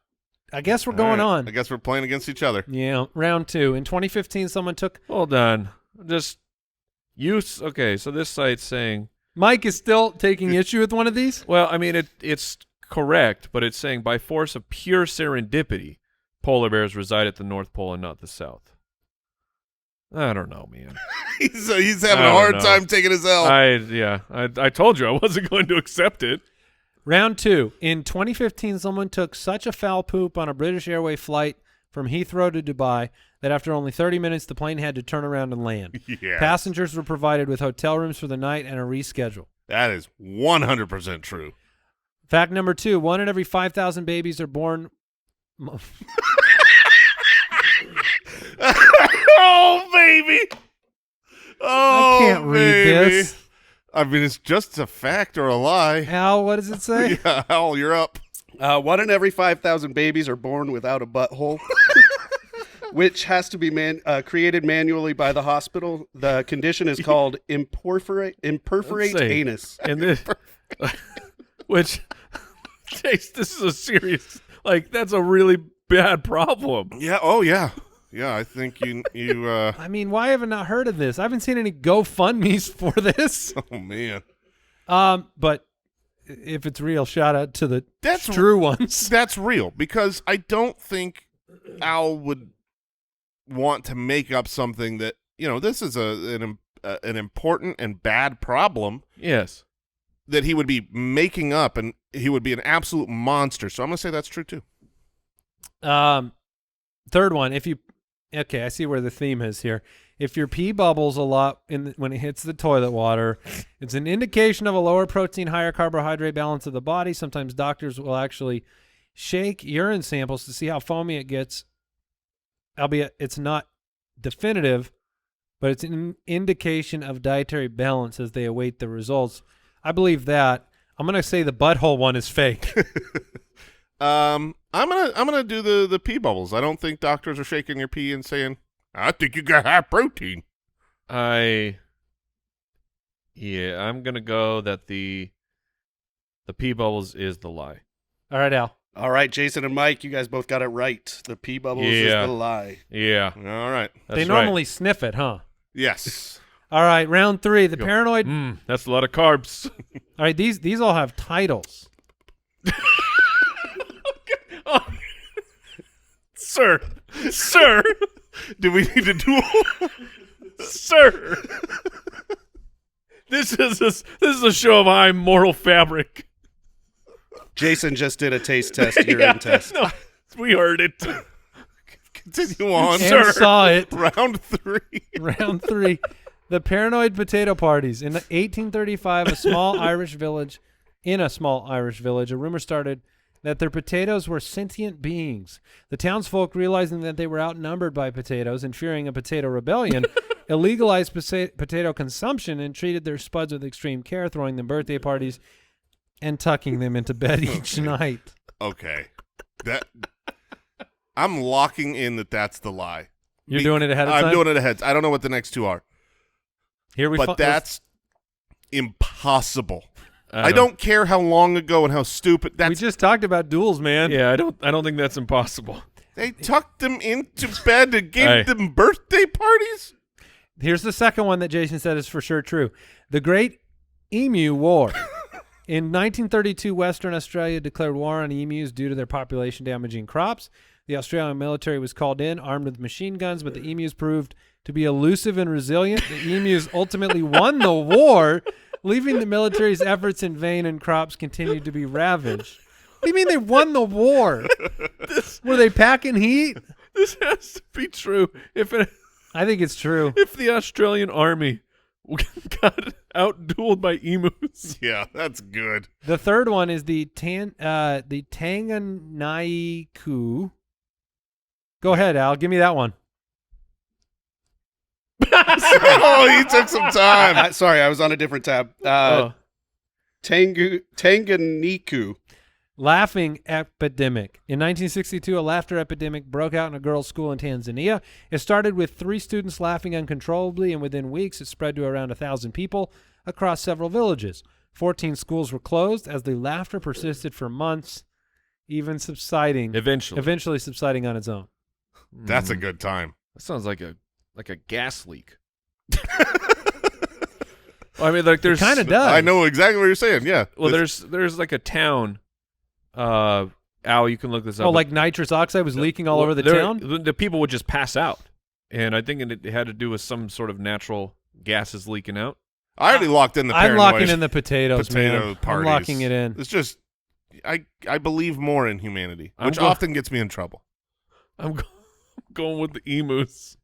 I guess we're going All right. on. I guess we're playing against each other. Yeah, round 2. In 2015, someone took Hold on, just use. Okay, so this site's saying, Mike is still taking issue with one of these. well, I mean it's correct, but it's saying by force of pure serendipity, polar bears reside at the North Pole and not the South. I don't know, man. He's having I a don't hard know. time taking his L. I told you I wasn't going to accept it. Round 2. In 2015, someone took such a foul poop on a British Airways flight from Heathrow to Dubai that after only 30 minutes, the plane had to turn around and land. Yeah. Passengers were provided with hotel rooms for the night and a reschedule. That is 100% true. Fact number 2, 1 in every 5,000 babies are born. Oh, baby. Oh, I can't read baby. this. I mean, it's just a fact or a lie. Al, what does it say? Yeah, Al, you're up. 1 in every 5,000 babies are born without a butthole, which has to be created manually by the hospital. The condition is called imperforate Let's see. anus. And this, which, Chase, this is a serious, like, that's a really bad problem. Yeah. Oh, yeah. Yeah, I think you. I mean, why haven't I not heard of this? I haven't seen any GoFundMe's for this. Oh man, But if it's real, shout out to the That's true ones. that's real because I don't think Al would want to make up something that this is an important and bad problem Yes. that he would be making up, and he would be an absolute monster. So I'm gonna say that's true too. Third one, okay, I see where the theme is here. If your pee bubbles a lot when it hits the toilet water, it's an indication of a lower protein, higher carbohydrate balance of the body. Sometimes doctors will actually shake urine samples to see how foamy it gets, albeit it's not definitive, but it's an indication of dietary balance as they await the results. I believe that. I'm going to say the butthole one is fake. I'm gonna do the pee bubbles. I don't think doctors are shaking your pee and saying, "I think you got high protein." I'm gonna go that the pee bubbles is the lie. All right, Al. All right, Jason and Mike, you guys both got it right. The pee bubbles is Yeah. the lie. Yeah, All right. that's They normally sniff it, huh? Yes. All right, round 3, the Go. paranoid. right. That's a lot of carbs. All right, these all have titles. Sir, Do we need to duel? sir. This is a show of high moral fabric. Jason just did a taste test, urine test. No, we heard it. Continue on. And saw it. Round 3. Round 3, the paranoid potato parties. In 1835, in a small Irish village, a rumor started that their potatoes were sentient beings. The townsfolk, realizing that they were outnumbered by potatoes and fearing a potato rebellion, illegalized potato consumption and treated their spuds with extreme care, throwing them birthday parties and tucking them into bed each night. Okay. I'm locking in that's the lie. You're doing it ahead of time? I'm doing it ahead. I don't know what the next two are. Here we But that's impossible. I know. don't care how long ago and how stupid. We just talked about duels, man. Yeah, I don't think that's impossible. They tucked them into bed and gave Hey. them birthday parties? Here's the second one that Jason said is for sure true. The Great Emu War. In 1932, Western Australia declared war on emus due to their population damaging crops. The Australian military was called in, armed with machine guns, but the emus proved to be elusive and resilient. The emus ultimately won the war, leaving the military's efforts in vain, and crops continued to be ravaged. What do you mean they won the war? Were they packing heat? This has to be true. I think it's true. If the Australian army got outdueled by emus. Yeah, that's good. The third one is the Tanganaiku. Go ahead, Al. Give me that one. Oh, he took some time. Sorry, I was on a different tab. Tanganiku. Laughing epidemic. In 1962, a laughter epidemic broke out in a girls' school in Tanzania. It started with 3 students laughing uncontrollably, and within weeks it spread to around 1,000 people across several villages. 14 schools were closed as the laughter persisted for months, even subsiding. Eventually subsiding on its own. That's a good time. That sounds like a gas leak. Well, I mean, like there's kind of does. I know exactly what you're saying. Yeah. Well, there's like a town. Al, you can look this up. Oh, like nitrous oxide was leaking all over the town? The people would just pass out, and I think it had to do with some sort of natural gases leaking out. I already locked in the I'm paranoid locking in the potatoes, man. parties. I'm locking it in. It's just I believe more in humanity, which I'm often gets me in trouble. I'm going with the emus.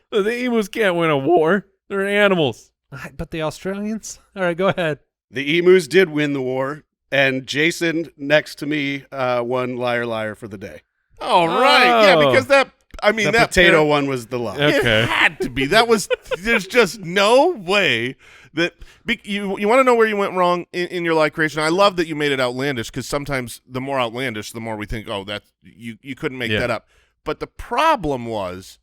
The emus can't win a war. They're animals. But the Australians? All right, go ahead. The emus did win the war, and Jason next to me won Liar Liar for the day. All right. Yeah, because that potato one was the lie. Okay. It had to be. That was. There's just no way that you want to know where you went wrong in your life creation. I love that you made it outlandish, because sometimes the more outlandish, the more we think, oh, that you couldn't make that up. But the problem was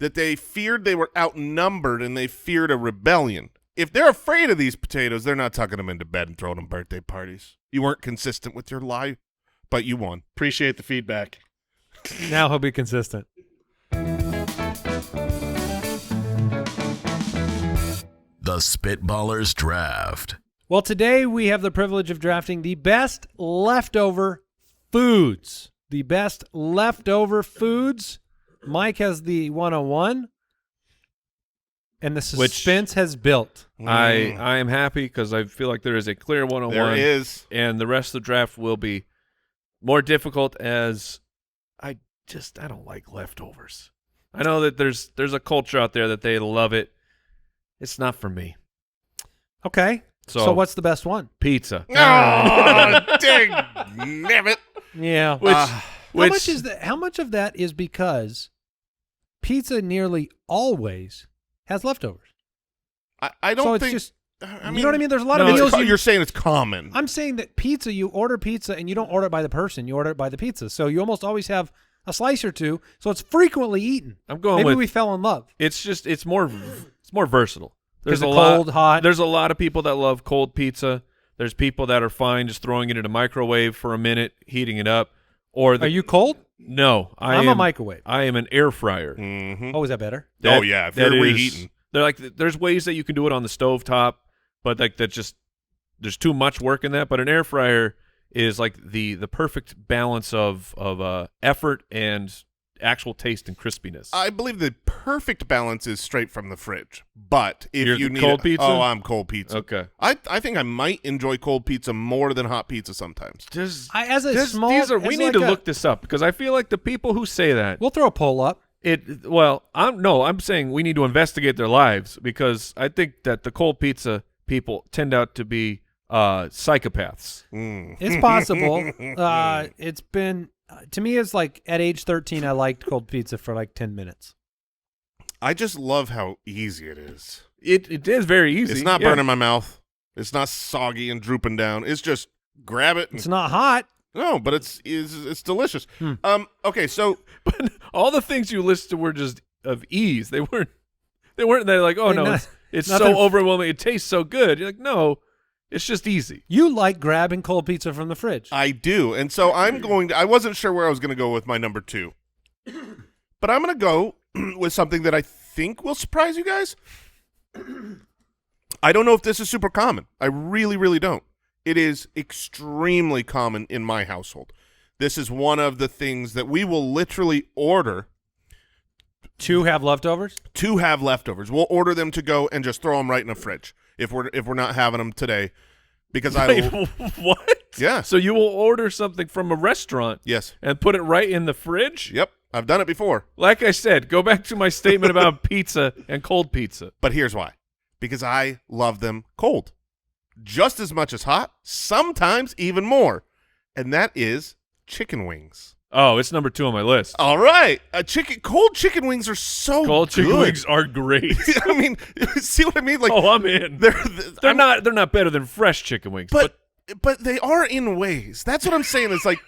that they feared they were outnumbered, and they feared a rebellion. If they're afraid of these potatoes, they're not tucking them into bed and throwing them birthday parties. You weren't consistent with your lie, but you won. Appreciate the feedback. Now he'll be consistent. The Spitballers Draft. Well, today we have the privilege of drafting the best leftover foods. The best leftover foods. Mike has the 101, and the suspense has built. I am happy because I feel like there is a clear 101. There is. And the rest of the draft will be more difficult, as I don't like leftovers. I know that there's a culture out there that they love it. It's not for me. Okay. So what's the best one? Pizza. Oh, dang nabbit. Yeah. How much of that is because pizza nearly always has leftovers? I don't think. Just, I mean, you know what I mean? There's a lot of meals. You're saying it's common. I'm saying that pizza, you order pizza and you don't order it by the person. You order it by the pizza. So you almost always have a slice or two. So it's frequently eaten. Maybe we fell in love. It's more versatile. There's a cold, hot. There's a lot of people that love cold pizza. There's people that are fine just throwing it in a microwave for a minute, heating it up. Are you cold? No, I'm a microwave. I am an air fryer. Mm-hmm. Oh, is that better? Yeah, if you're reheating. There's ways that you can do it on the stovetop, but there's too much work in that. But an air fryer is like the perfect balance of effort and actual taste and crispiness. I believe the perfect balance is straight from the fridge. But if you need cold pizza, I'm cold pizza. Okay. I think I might enjoy cold pizza more than hot pizza sometimes. We need to look this up, because I feel like the people who say that, we'll throw a poll up. I'm saying we need to investigate their lives, because I think that the cold pizza people tend out to be psychopaths. It's possible. It's been to me, it's like at age 13, I liked cold pizza for like 10 minutes. I just love how easy it is. It is very easy. It's not burning my mouth. It's not soggy and drooping down. It's just grab it. It's not hot. No, but it's delicious. Okay, so but all the things you listed were just of ease. They weren't. They're like, oh no, it's so overwhelming. It tastes so good. You're like, no, it's just easy. You like grabbing cold pizza from the fridge. I do, and so I wasn't sure where I was going to go with my number 2, but I'm going to go with something that I think will surprise you guys. I don't know if this is super common. I really, really don't. It is extremely common in my household. This is one of the things that we will literally order. To have leftovers? To have leftovers. We'll order them to go and just throw them right in the fridge if we're not having them today. Because Wait, what? Yeah. So you will order something from a restaurant Yes. and put it right in the fridge? Yep. I've done it before. Like I said, go back to my statement about pizza and cold pizza. But here's why. Because I love them cold. Just as much as hot, sometimes even more. And that is chicken wings. Oh, it's number 2 on my list. All right. Cold chicken wings are so Cold chicken good. wings are great. I mean, see what I mean? Like, Oh, I'm in. They're not better than fresh chicken wings, but they are in ways. That's what I'm saying. Is like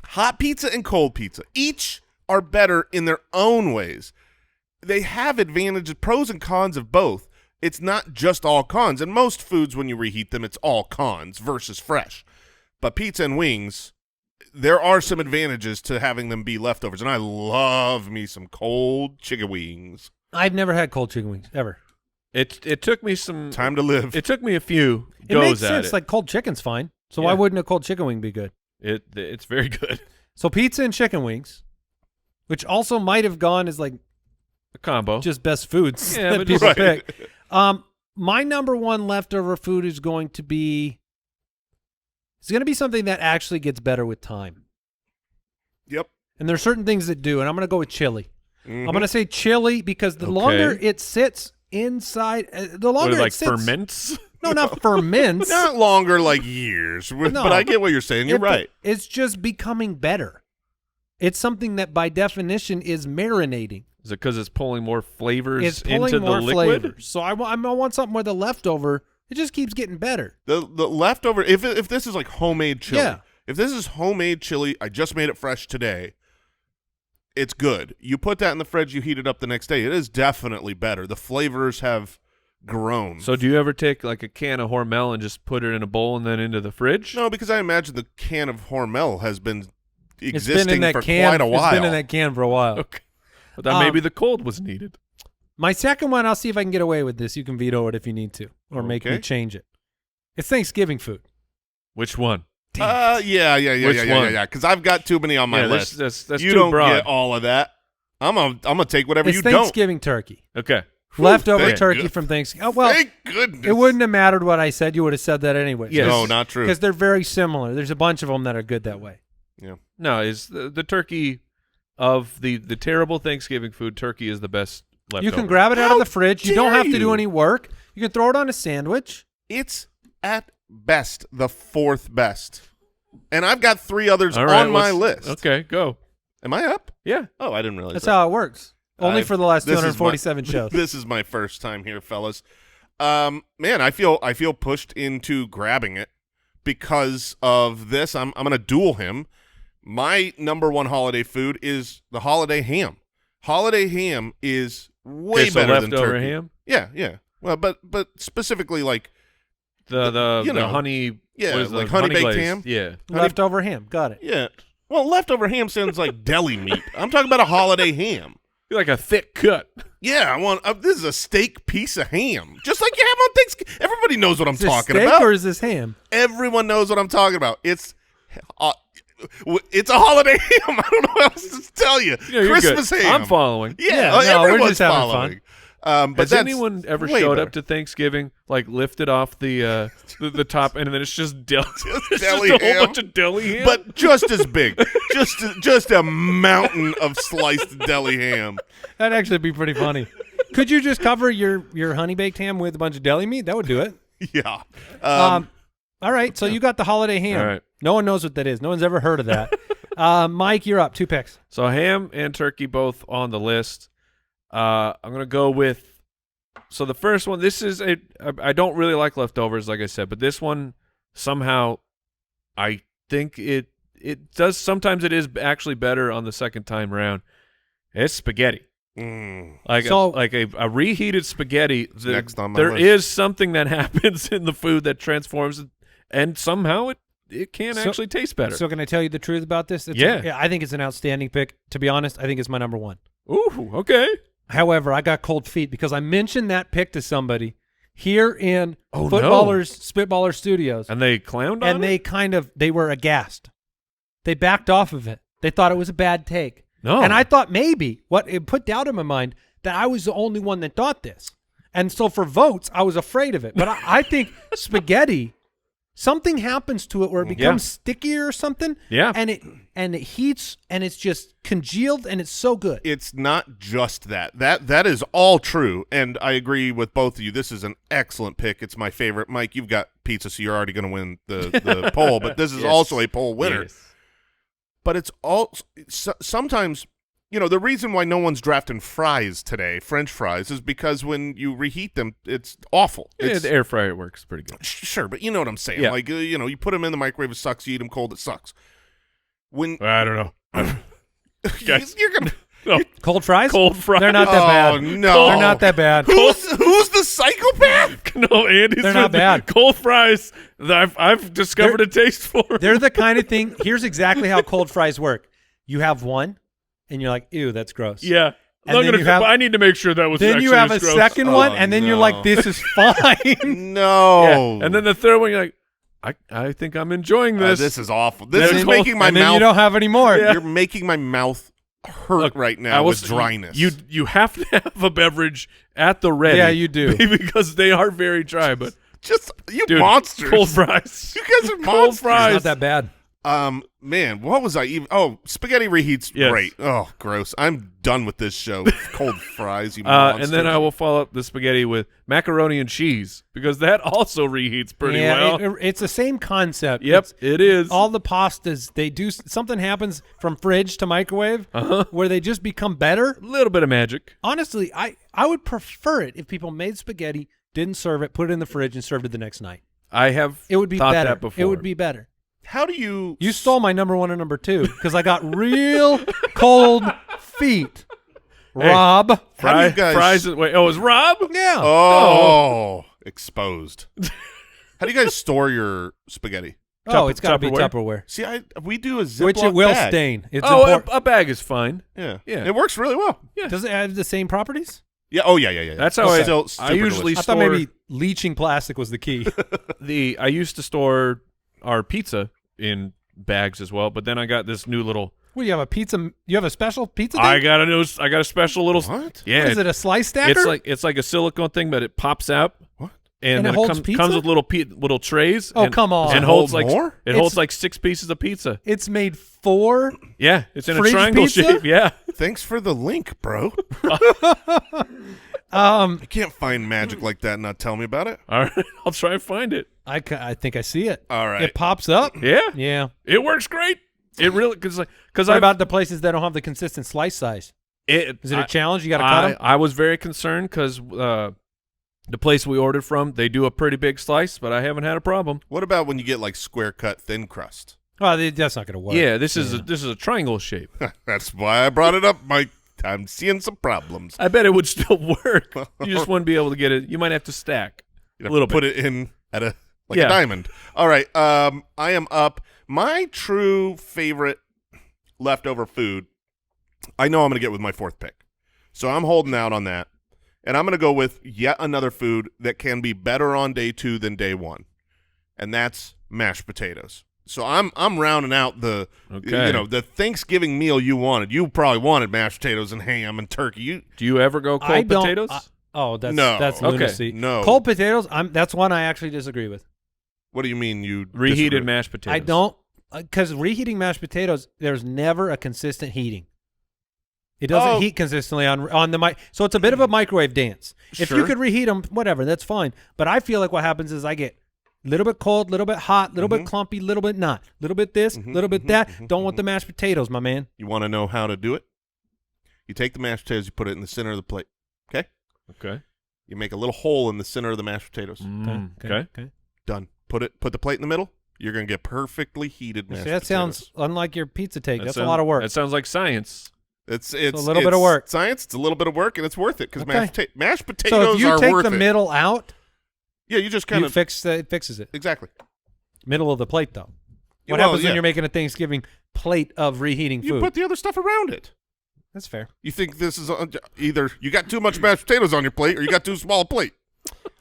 hot pizza and cold pizza. Each are better in their own ways. They have advantages, pros and cons of both. It's not just all cons. And most foods, when you reheat them, it's all cons versus fresh. But pizza and wings, there are some advantages to having them be leftovers. And I love me some cold chicken wings. I've never had cold chicken wings, ever. it took me some Time to live. It took me a few It goes makes at sense. it. Like cold chicken's fine. So Yeah. why wouldn't a cold chicken wing be good? It's very good. So pizza and chicken wings, which also might have gone as like A combo. just best foods Yeah, that but people right. pick. My number one leftover food is going to be something that actually gets better with time. Yep. And there's certain things that do, and I'm going to go with chili. Mhm. I'm going to say chili because the Okay. longer it sits inside, the What, longer like it sits. ferments? No, not ferments. Not longer, like years. No. But I get what you're saying. You're right. It's just becoming better. It's something that by definition is marinating. Is it because it's pulling more flavors It's pulling into more the liquid? flavors. So I want something where the leftover, it just keeps getting better. The leftover, if this is like homemade chili, Yeah. if this is homemade chili, I just made it fresh today, it's good. You put that in the fridge, you heat it up the next day. It is definitely better. The flavors have grown. So do you ever take like a can of Hormel and just put it in a bowl and then into the fridge? No, because I imagine the can of Hormel has been It's been in existing that for can. quite a while. It's been in that can for a while. Okay. But then maybe the cold was needed. My second one, I'll see if I can get away with this. You can veto it if you need to, or make me Okay. change it. It's Thanksgiving food. Which one? Yeah. Which one? Because I've got too many on my Yeah, list. that's You too don't broad. get all of that. I'm gonna take whatever It's you don't. Thanksgiving turkey. Okay. Leftover thank turkey good- from Thanksgiving. Oh, well, Thank goodness. it wouldn't have mattered what I said. You would have said that anyway. Yes. No, not true. Because they're very similar. There's a bunch of them that are good that way. Yeah. No, is the turkey of the terrible Thanksgiving food, turkey is the best leftover. You can grab it out of the fridge. You don't dare have to do you. any work. You can throw it on a sandwich. It's at best the fourth best. And I've got 3 others All right, on my let's- list. Okay, go. Am I up? Yeah. Oh, I didn't realize That's that. how it works. Only I- for the last this is 247 shows. This is my first time here, fellas. Man, I feel pushed into grabbing it because of this. I'm going to duel him. My number one holiday food is the holiday ham. Holiday ham is way Okay, so better than leftover turkey. ham? Yeah. Well, but specifically like The you know, honey. yeah, what is it, like honey baked glazed? ham. Yeah. Leftover ham. Got it. Yeah. Well, leftover ham sounds like deli meat. I'm talking about a holiday ham. Like a thick cut. Yeah, I want. This is a steak piece of ham, just like you have on Thanksgiving. Everybody knows what I'm Is this talking steak about. or is this ham? Everyone knows what I'm talking about. It's a holiday ham. I don't know what else to tell you. Yeah, you're Christmas good. ham. I'm following. Yeah, Yeah, no, we're everyone's just having following. But Has that's anyone ever way showed better. up to Thanksgiving, like lifted off the top, and then it's just deli just a whole ham? bunch of deli ham? But just as big, just a mountain of sliced deli ham. That'd actually be pretty funny. Could you just cover your honey baked ham with a bunch of deli meat? That would do it. Yeah. All right, so you got the holiday ham. All right. No one knows what that is. No one's ever heard of that. Mike, you're up. 2 picks. So ham and turkey both on the list. I'm gonna go with. So the first one. This is I don't really like leftovers, like I said, but this one somehow, I think it does. Sometimes it is actually better on the second time around. It's spaghetti. Like a reheated spaghetti. Next on my there list. is something that happens in the food that transforms it, and somehow it can actually taste better. So can I tell you the truth about this? Yeah. I think it's an outstanding pick. To be honest, I think it's my number one. Ooh, okay. However, I got cold feet because I mentioned that pick to somebody. here in Spitballers Studios. And they clowned on and it? they were aghast. They backed off of it. They thought it was a bad take. No. And I thought maybe it put doubt in my mind that I was the only one that thought this. And so for votes, I was afraid of it. But I think spaghetti, something happens to it where it becomes stickier or something. Yeah. And it heats and it's just congealed and it's so good. It's not just that. That is all true, and I agree with both of you. This is an excellent pick. It's my favorite. Mike, you've got pizza, so you're already going to win the poll, but this is also a poll winner. Yes. But it's all sometimes, the reason why no one's drafting fries today, French fries, is because when you reheat them, it's awful. The air fryer works pretty good. Sure, but you know what I'm saying. Yeah. Like, you put them in the microwave, it sucks. You eat them cold, it sucks. I don't know. You're going to... Cold fries? Cold fries. They're not that bad. Oh, no. They're not that bad. Who's the psychopath? No, Andy's They're not bad. Cold fries that I've discovered a taste for. They're the kind of thing. Here's exactly how cold fries work. You have one, and you're like, ew, that's gross. Yeah. And then I need to make sure that was Then you have a gross. second one, and then you're like, this is fine. No. Yeah. And then the third one, you're like, I think I'm enjoying this. This is awful. This is cold, making my and then mouth. you don't have any more. Yeah. You're making my mouth hurt right now with dryness. You have to have a beverage at the ready. Yeah, you do. Because they are very dry, but Just you dude, monsters. cold fries. You guys are Cold monsters. It's fries. not that bad. Man, what was I even? Oh, spaghetti reheats. Yes. Great. Oh, gross. I'm done with this show. Cold fries, you And monsters. then I will follow up the spaghetti with macaroni and cheese because that also reheats pretty well. It's the same concept. Yep, it is. All the pastas, they do something happens from fridge to microwave where they just become better. A little bit of magic. Honestly, I would prefer it if people made spaghetti, didn't serve it, put it in the fridge, and served it the next night. I have It would be thought better. that before. It would be better. How do you? You stole my number one and number two because I got real cold feet. Hey. Rob. How do you guys? Fries. Wait, it was Rob? Yeah. Oh, exposed. How do you guys store your spaghetti? It's got to be Tupperware? Tupperware. See, we do a Ziploc Which it will bag. stain. It's Oh, important. a bag is fine. Yeah, Yeah. It works really well. Yeah. Does it have the same properties? Yeah. Oh, yeah. That's how It's I still super usually I delicious. thought store maybe leaching plastic was the key. I used to store our pizza in bags as well, but then I got this new little. What do you have, a pizza? You have a special pizza thing? I got a special little. What? Yeah, What is it, a slice stacker? it's like a silicone thing, but it pops out. What? And it then holds pizza? comes with little trays. Oh, and, come on. And Does it holds hold like more? it It's- holds like 6 pieces of pizza. It's made for Yeah, it's in a Fridge triangle pizza? shape. Yeah. Thanks for the link, bro. I I can't find magic like that and not tell me about it. All right, I'll try and find it. think I see it. All right. It pops up. Yeah, Yeah. it works great. It really because What about the places that don't have the consistent slice size? Is it a challenge? You got to cut them? I was very concerned because the place we ordered from, they do a pretty big slice, but I haven't had a problem. What about when you get like square cut thin crust? Well, that's not going to work. Yeah, this is a triangle shape. That's why I brought it up, Mike. I'm seeing some problems. I bet it would still work. You just wouldn't be able to get it. You might have to stack You a little put bit. it in at a Yeah. diamond. All right. I am up. My true favorite leftover food. I know I'm going to get with my fourth pick, so I'm holding out on that, and I'm going to go with yet another food that can be better on day 2 than day 1, and that's mashed potatoes. So I'm rounding out the the Thanksgiving meal you wanted. You probably wanted mashed potatoes and ham and turkey. Do you ever go I cold don't- potatoes? That's Okay. lunacy. No. Cold potatoes, that's one I actually disagree with. What do you mean you Reheated disagree? mashed potatoes. I don't, because reheating mashed potatoes, there's never a consistent heating. It doesn't heat consistently on the mic, so it's a bit of a microwave dance. If you Sure. could reheat them, whatever, that's fine. But I feel like what happens is I get a little bit cold, little bit hot, little bit clumpy, little bit not, little bit this, little bit that. Don't want the mashed potatoes, my man. You want to know how to do it? You take the mashed potatoes, you put it in the center of the plate. Okay? Okay. You make a little hole in the center of the mashed potatoes. Okay. Done. Put the plate in the middle. You're going to get perfectly heated mashed See, that potatoes. sounds unlike your pizza take. That's a sounds- lot of work. That sounds like science. It's a little bit of work. Science. It's a little bit of work, and it's worth it because Okay. mashed potatoes So if you are take worth the it. middle out, Yeah, you just kind it of fixes it. exactly. Middle of the plate, though. What Well, happens yeah. when you're making a Thanksgiving plate of reheating You food? put the other stuff around it. That's fair. You think this is either you got too much mashed potatoes on your plate or you got too small a plate.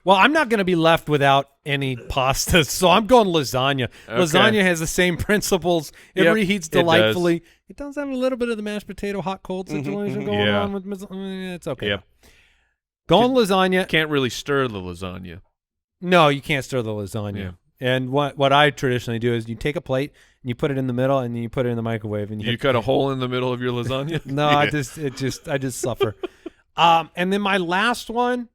Well, I'm not going to be left without any pasta, so I'm going lasagna. Okay. Lasagna has the same principles. It Yep, reheats delightfully. It does have a little bit of the mashed potato hot cold situation going Yeah. on with it's okay. Yep. Going lasagna. Can't really stir the lasagna. No, you can't stir the lasagna. Yeah. And what I traditionally do is you take a plate and you put it in the middle and then you put it in the microwave and You cut a hole in the middle of your lasagna? No, I just suffer. And then my last one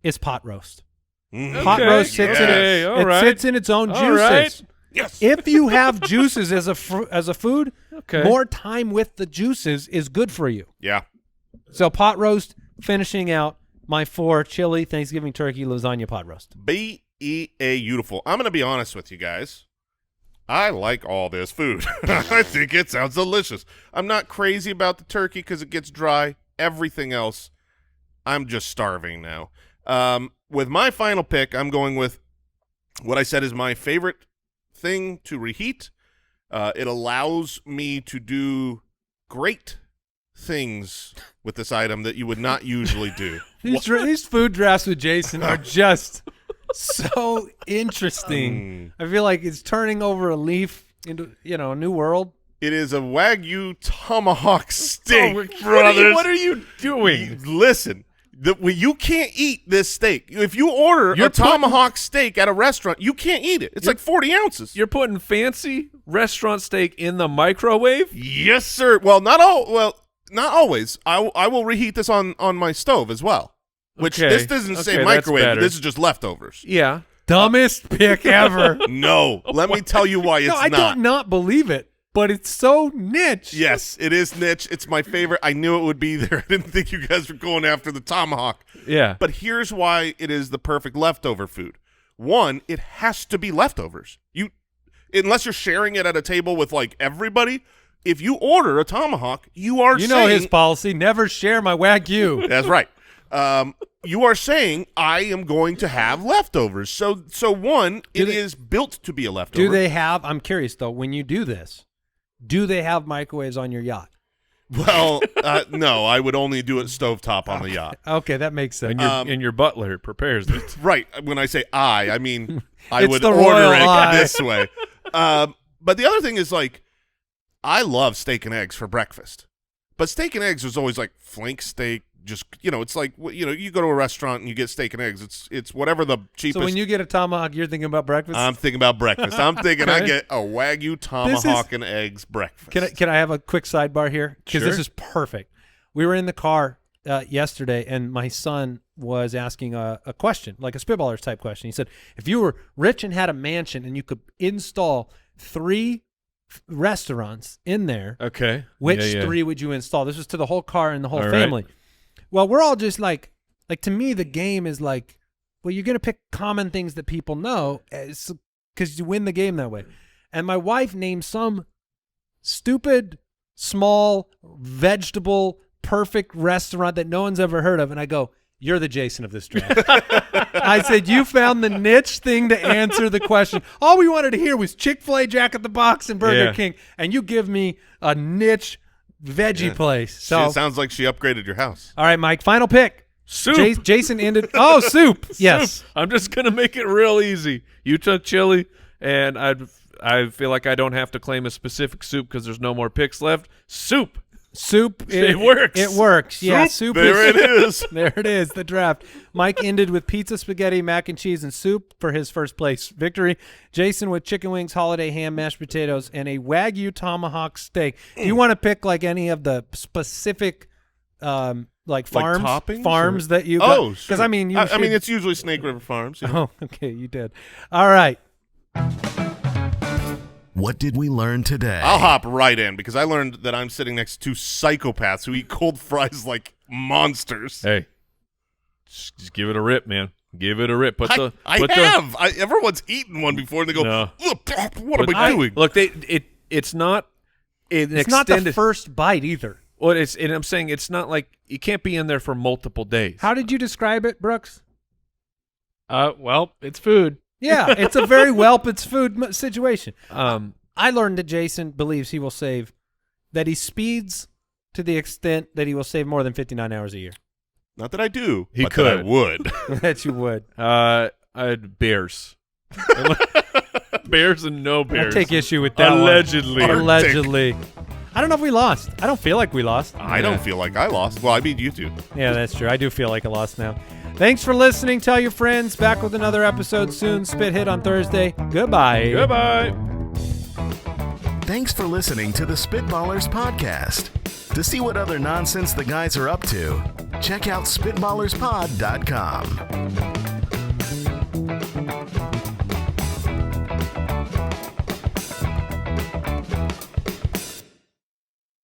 is pot roast. Pot Okay, roast sits okay, all right. sits in its own All juices. right. Yes. If you have juices as a food, Okay. more time with the juices is good for you. Yeah. So pot roast finishing out my 4 chili, Thanksgiving turkey, lasagna, pot roast. Beautiful. I'm going to be honest with you guys. I like all this food. I think it sounds delicious. I'm not crazy about the turkey because it gets dry. Everything else, I'm just starving now. With my final pick, I'm going with what I said is my favorite thing to reheat. It allows me to do great things with this item that you would not usually do. These food drafts with Jason are just so interesting. I feel like it's turning over a leaf into a new world. It is a Wagyu tomahawk steak, Oh, brothers. what are you doing? Listen, you can't eat this steak. If you order a tomahawk steak at a restaurant, you can't eat it. It's like 40 ounces. You're putting fancy restaurant steak in the microwave? Yes, sir. Well, not always. I will reheat this on my stove as well. Which Okay. this doesn't say Okay, that's microwave. better. This is just leftovers. Yeah. Dumbest pick ever. No, let me tell you why it's No, I not. don't not believe it, but it's so niche. Yes, it is niche. It's my favorite. I knew it would be there. I didn't think you guys were going after the tomahawk. Yeah. But here's why it is the perfect leftover food. One, it has to be leftovers. Unless you're sharing it at a table with like everybody, if you order a tomahawk, you are You saying know his policy, never share my Wagyu. That's right. You are saying I am going to have leftovers. So one, it is built to be a leftover. Do they have, I'm curious though, when you do this, do they have microwaves on your yacht? Well, no, I would only do it stovetop on the yacht. Okay, that makes sense. And your butler prepares it. Right. When I say I mean I It's would the order royal it I. this way. But the other thing is, like, I love steak and eggs for breakfast. But steak and eggs is always like flank steak. Just, it's like, you go to a restaurant and you get steak and eggs. It's whatever the cheapest. So when you get a tomahawk, you're thinking about breakfast? I'm thinking about breakfast. I'm thinking I Okay. get a Wagyu tomahawk and eggs breakfast. Can I have a quick sidebar here? Because this Sure. is perfect. We were in the car yesterday, and my son was asking a question, like a Spitballers type question. He said, if you were rich and had a mansion and you could install 3 restaurants in there, Okay. which Yeah. 3 would you install? This was to the whole car and the whole All right. family. Well, we're all just like to me, the game is like, well, you're going to pick common things that people know because you win the game that way. And my wife named some stupid, small, vegetable, perfect restaurant that no one's ever heard of. And I go, you're the Jason of this draft. I said, you found the niche thing to answer the question. All we wanted to hear was Chick-fil-A, Jack in the Box, and Burger Yeah. King. And you give me a niche veggie place. So, It sounds like she upgraded your house. all right, Mike, final pick. Soup. Jason ended. Oh, soup. Yes. Soup. I'm just going to make it real easy. You took chili, and I feel like I don't have to claim a specific soup because there's no more picks left. Soup. Soup. It works. It works. Yeah, soup. There it is. There it is, the draft. Mike ended with pizza, spaghetti, mac and cheese, and soup for his first place victory. Jason with chicken wings, holiday ham, mashed potatoes, and a Wagyu tomahawk steak. Do you want to pick like any of the specific like farms toppings, or- that you got? Oh, Because sure. I mean, I mean, it's usually Snake River Farms. you know. Oh, okay, you did. All right. What did we learn today? I'll hop right in because I learned that I'm sitting next to 2 psychopaths who eat cold fries like monsters. Hey, just give it a rip, man. Give it a rip. Everyone's eaten one before and they go, No. "Ugh, what am I doing? Look, it's not an It's not the extended. first bite either. Well, and I'm saying it's not like you can't be in there for multiple days. How did you describe it, Brooks? Well, it's food. Yeah, it's a very it's food situation. Um, I learned that Jason believes he will save, that he speeds to the extent that he will save more than 59 hours a year. Not that I do, He but that I could. would. That you would. I had bears. Bears and no I bears. take issue with that one. Allegedly. Allegedly. I don't know if we lost. I don't feel like we lost. I don't feel like I lost. Well, I mean, you two. Yeah, that's true. I do feel like I lost now. Thanks for listening. Tell your friends. Back with another episode soon. Spit Hit on Thursday. Goodbye. Goodbye. Thanks for listening to the Spitballers podcast. To see what other nonsense the guys are up to, check out SpitballersPod.com.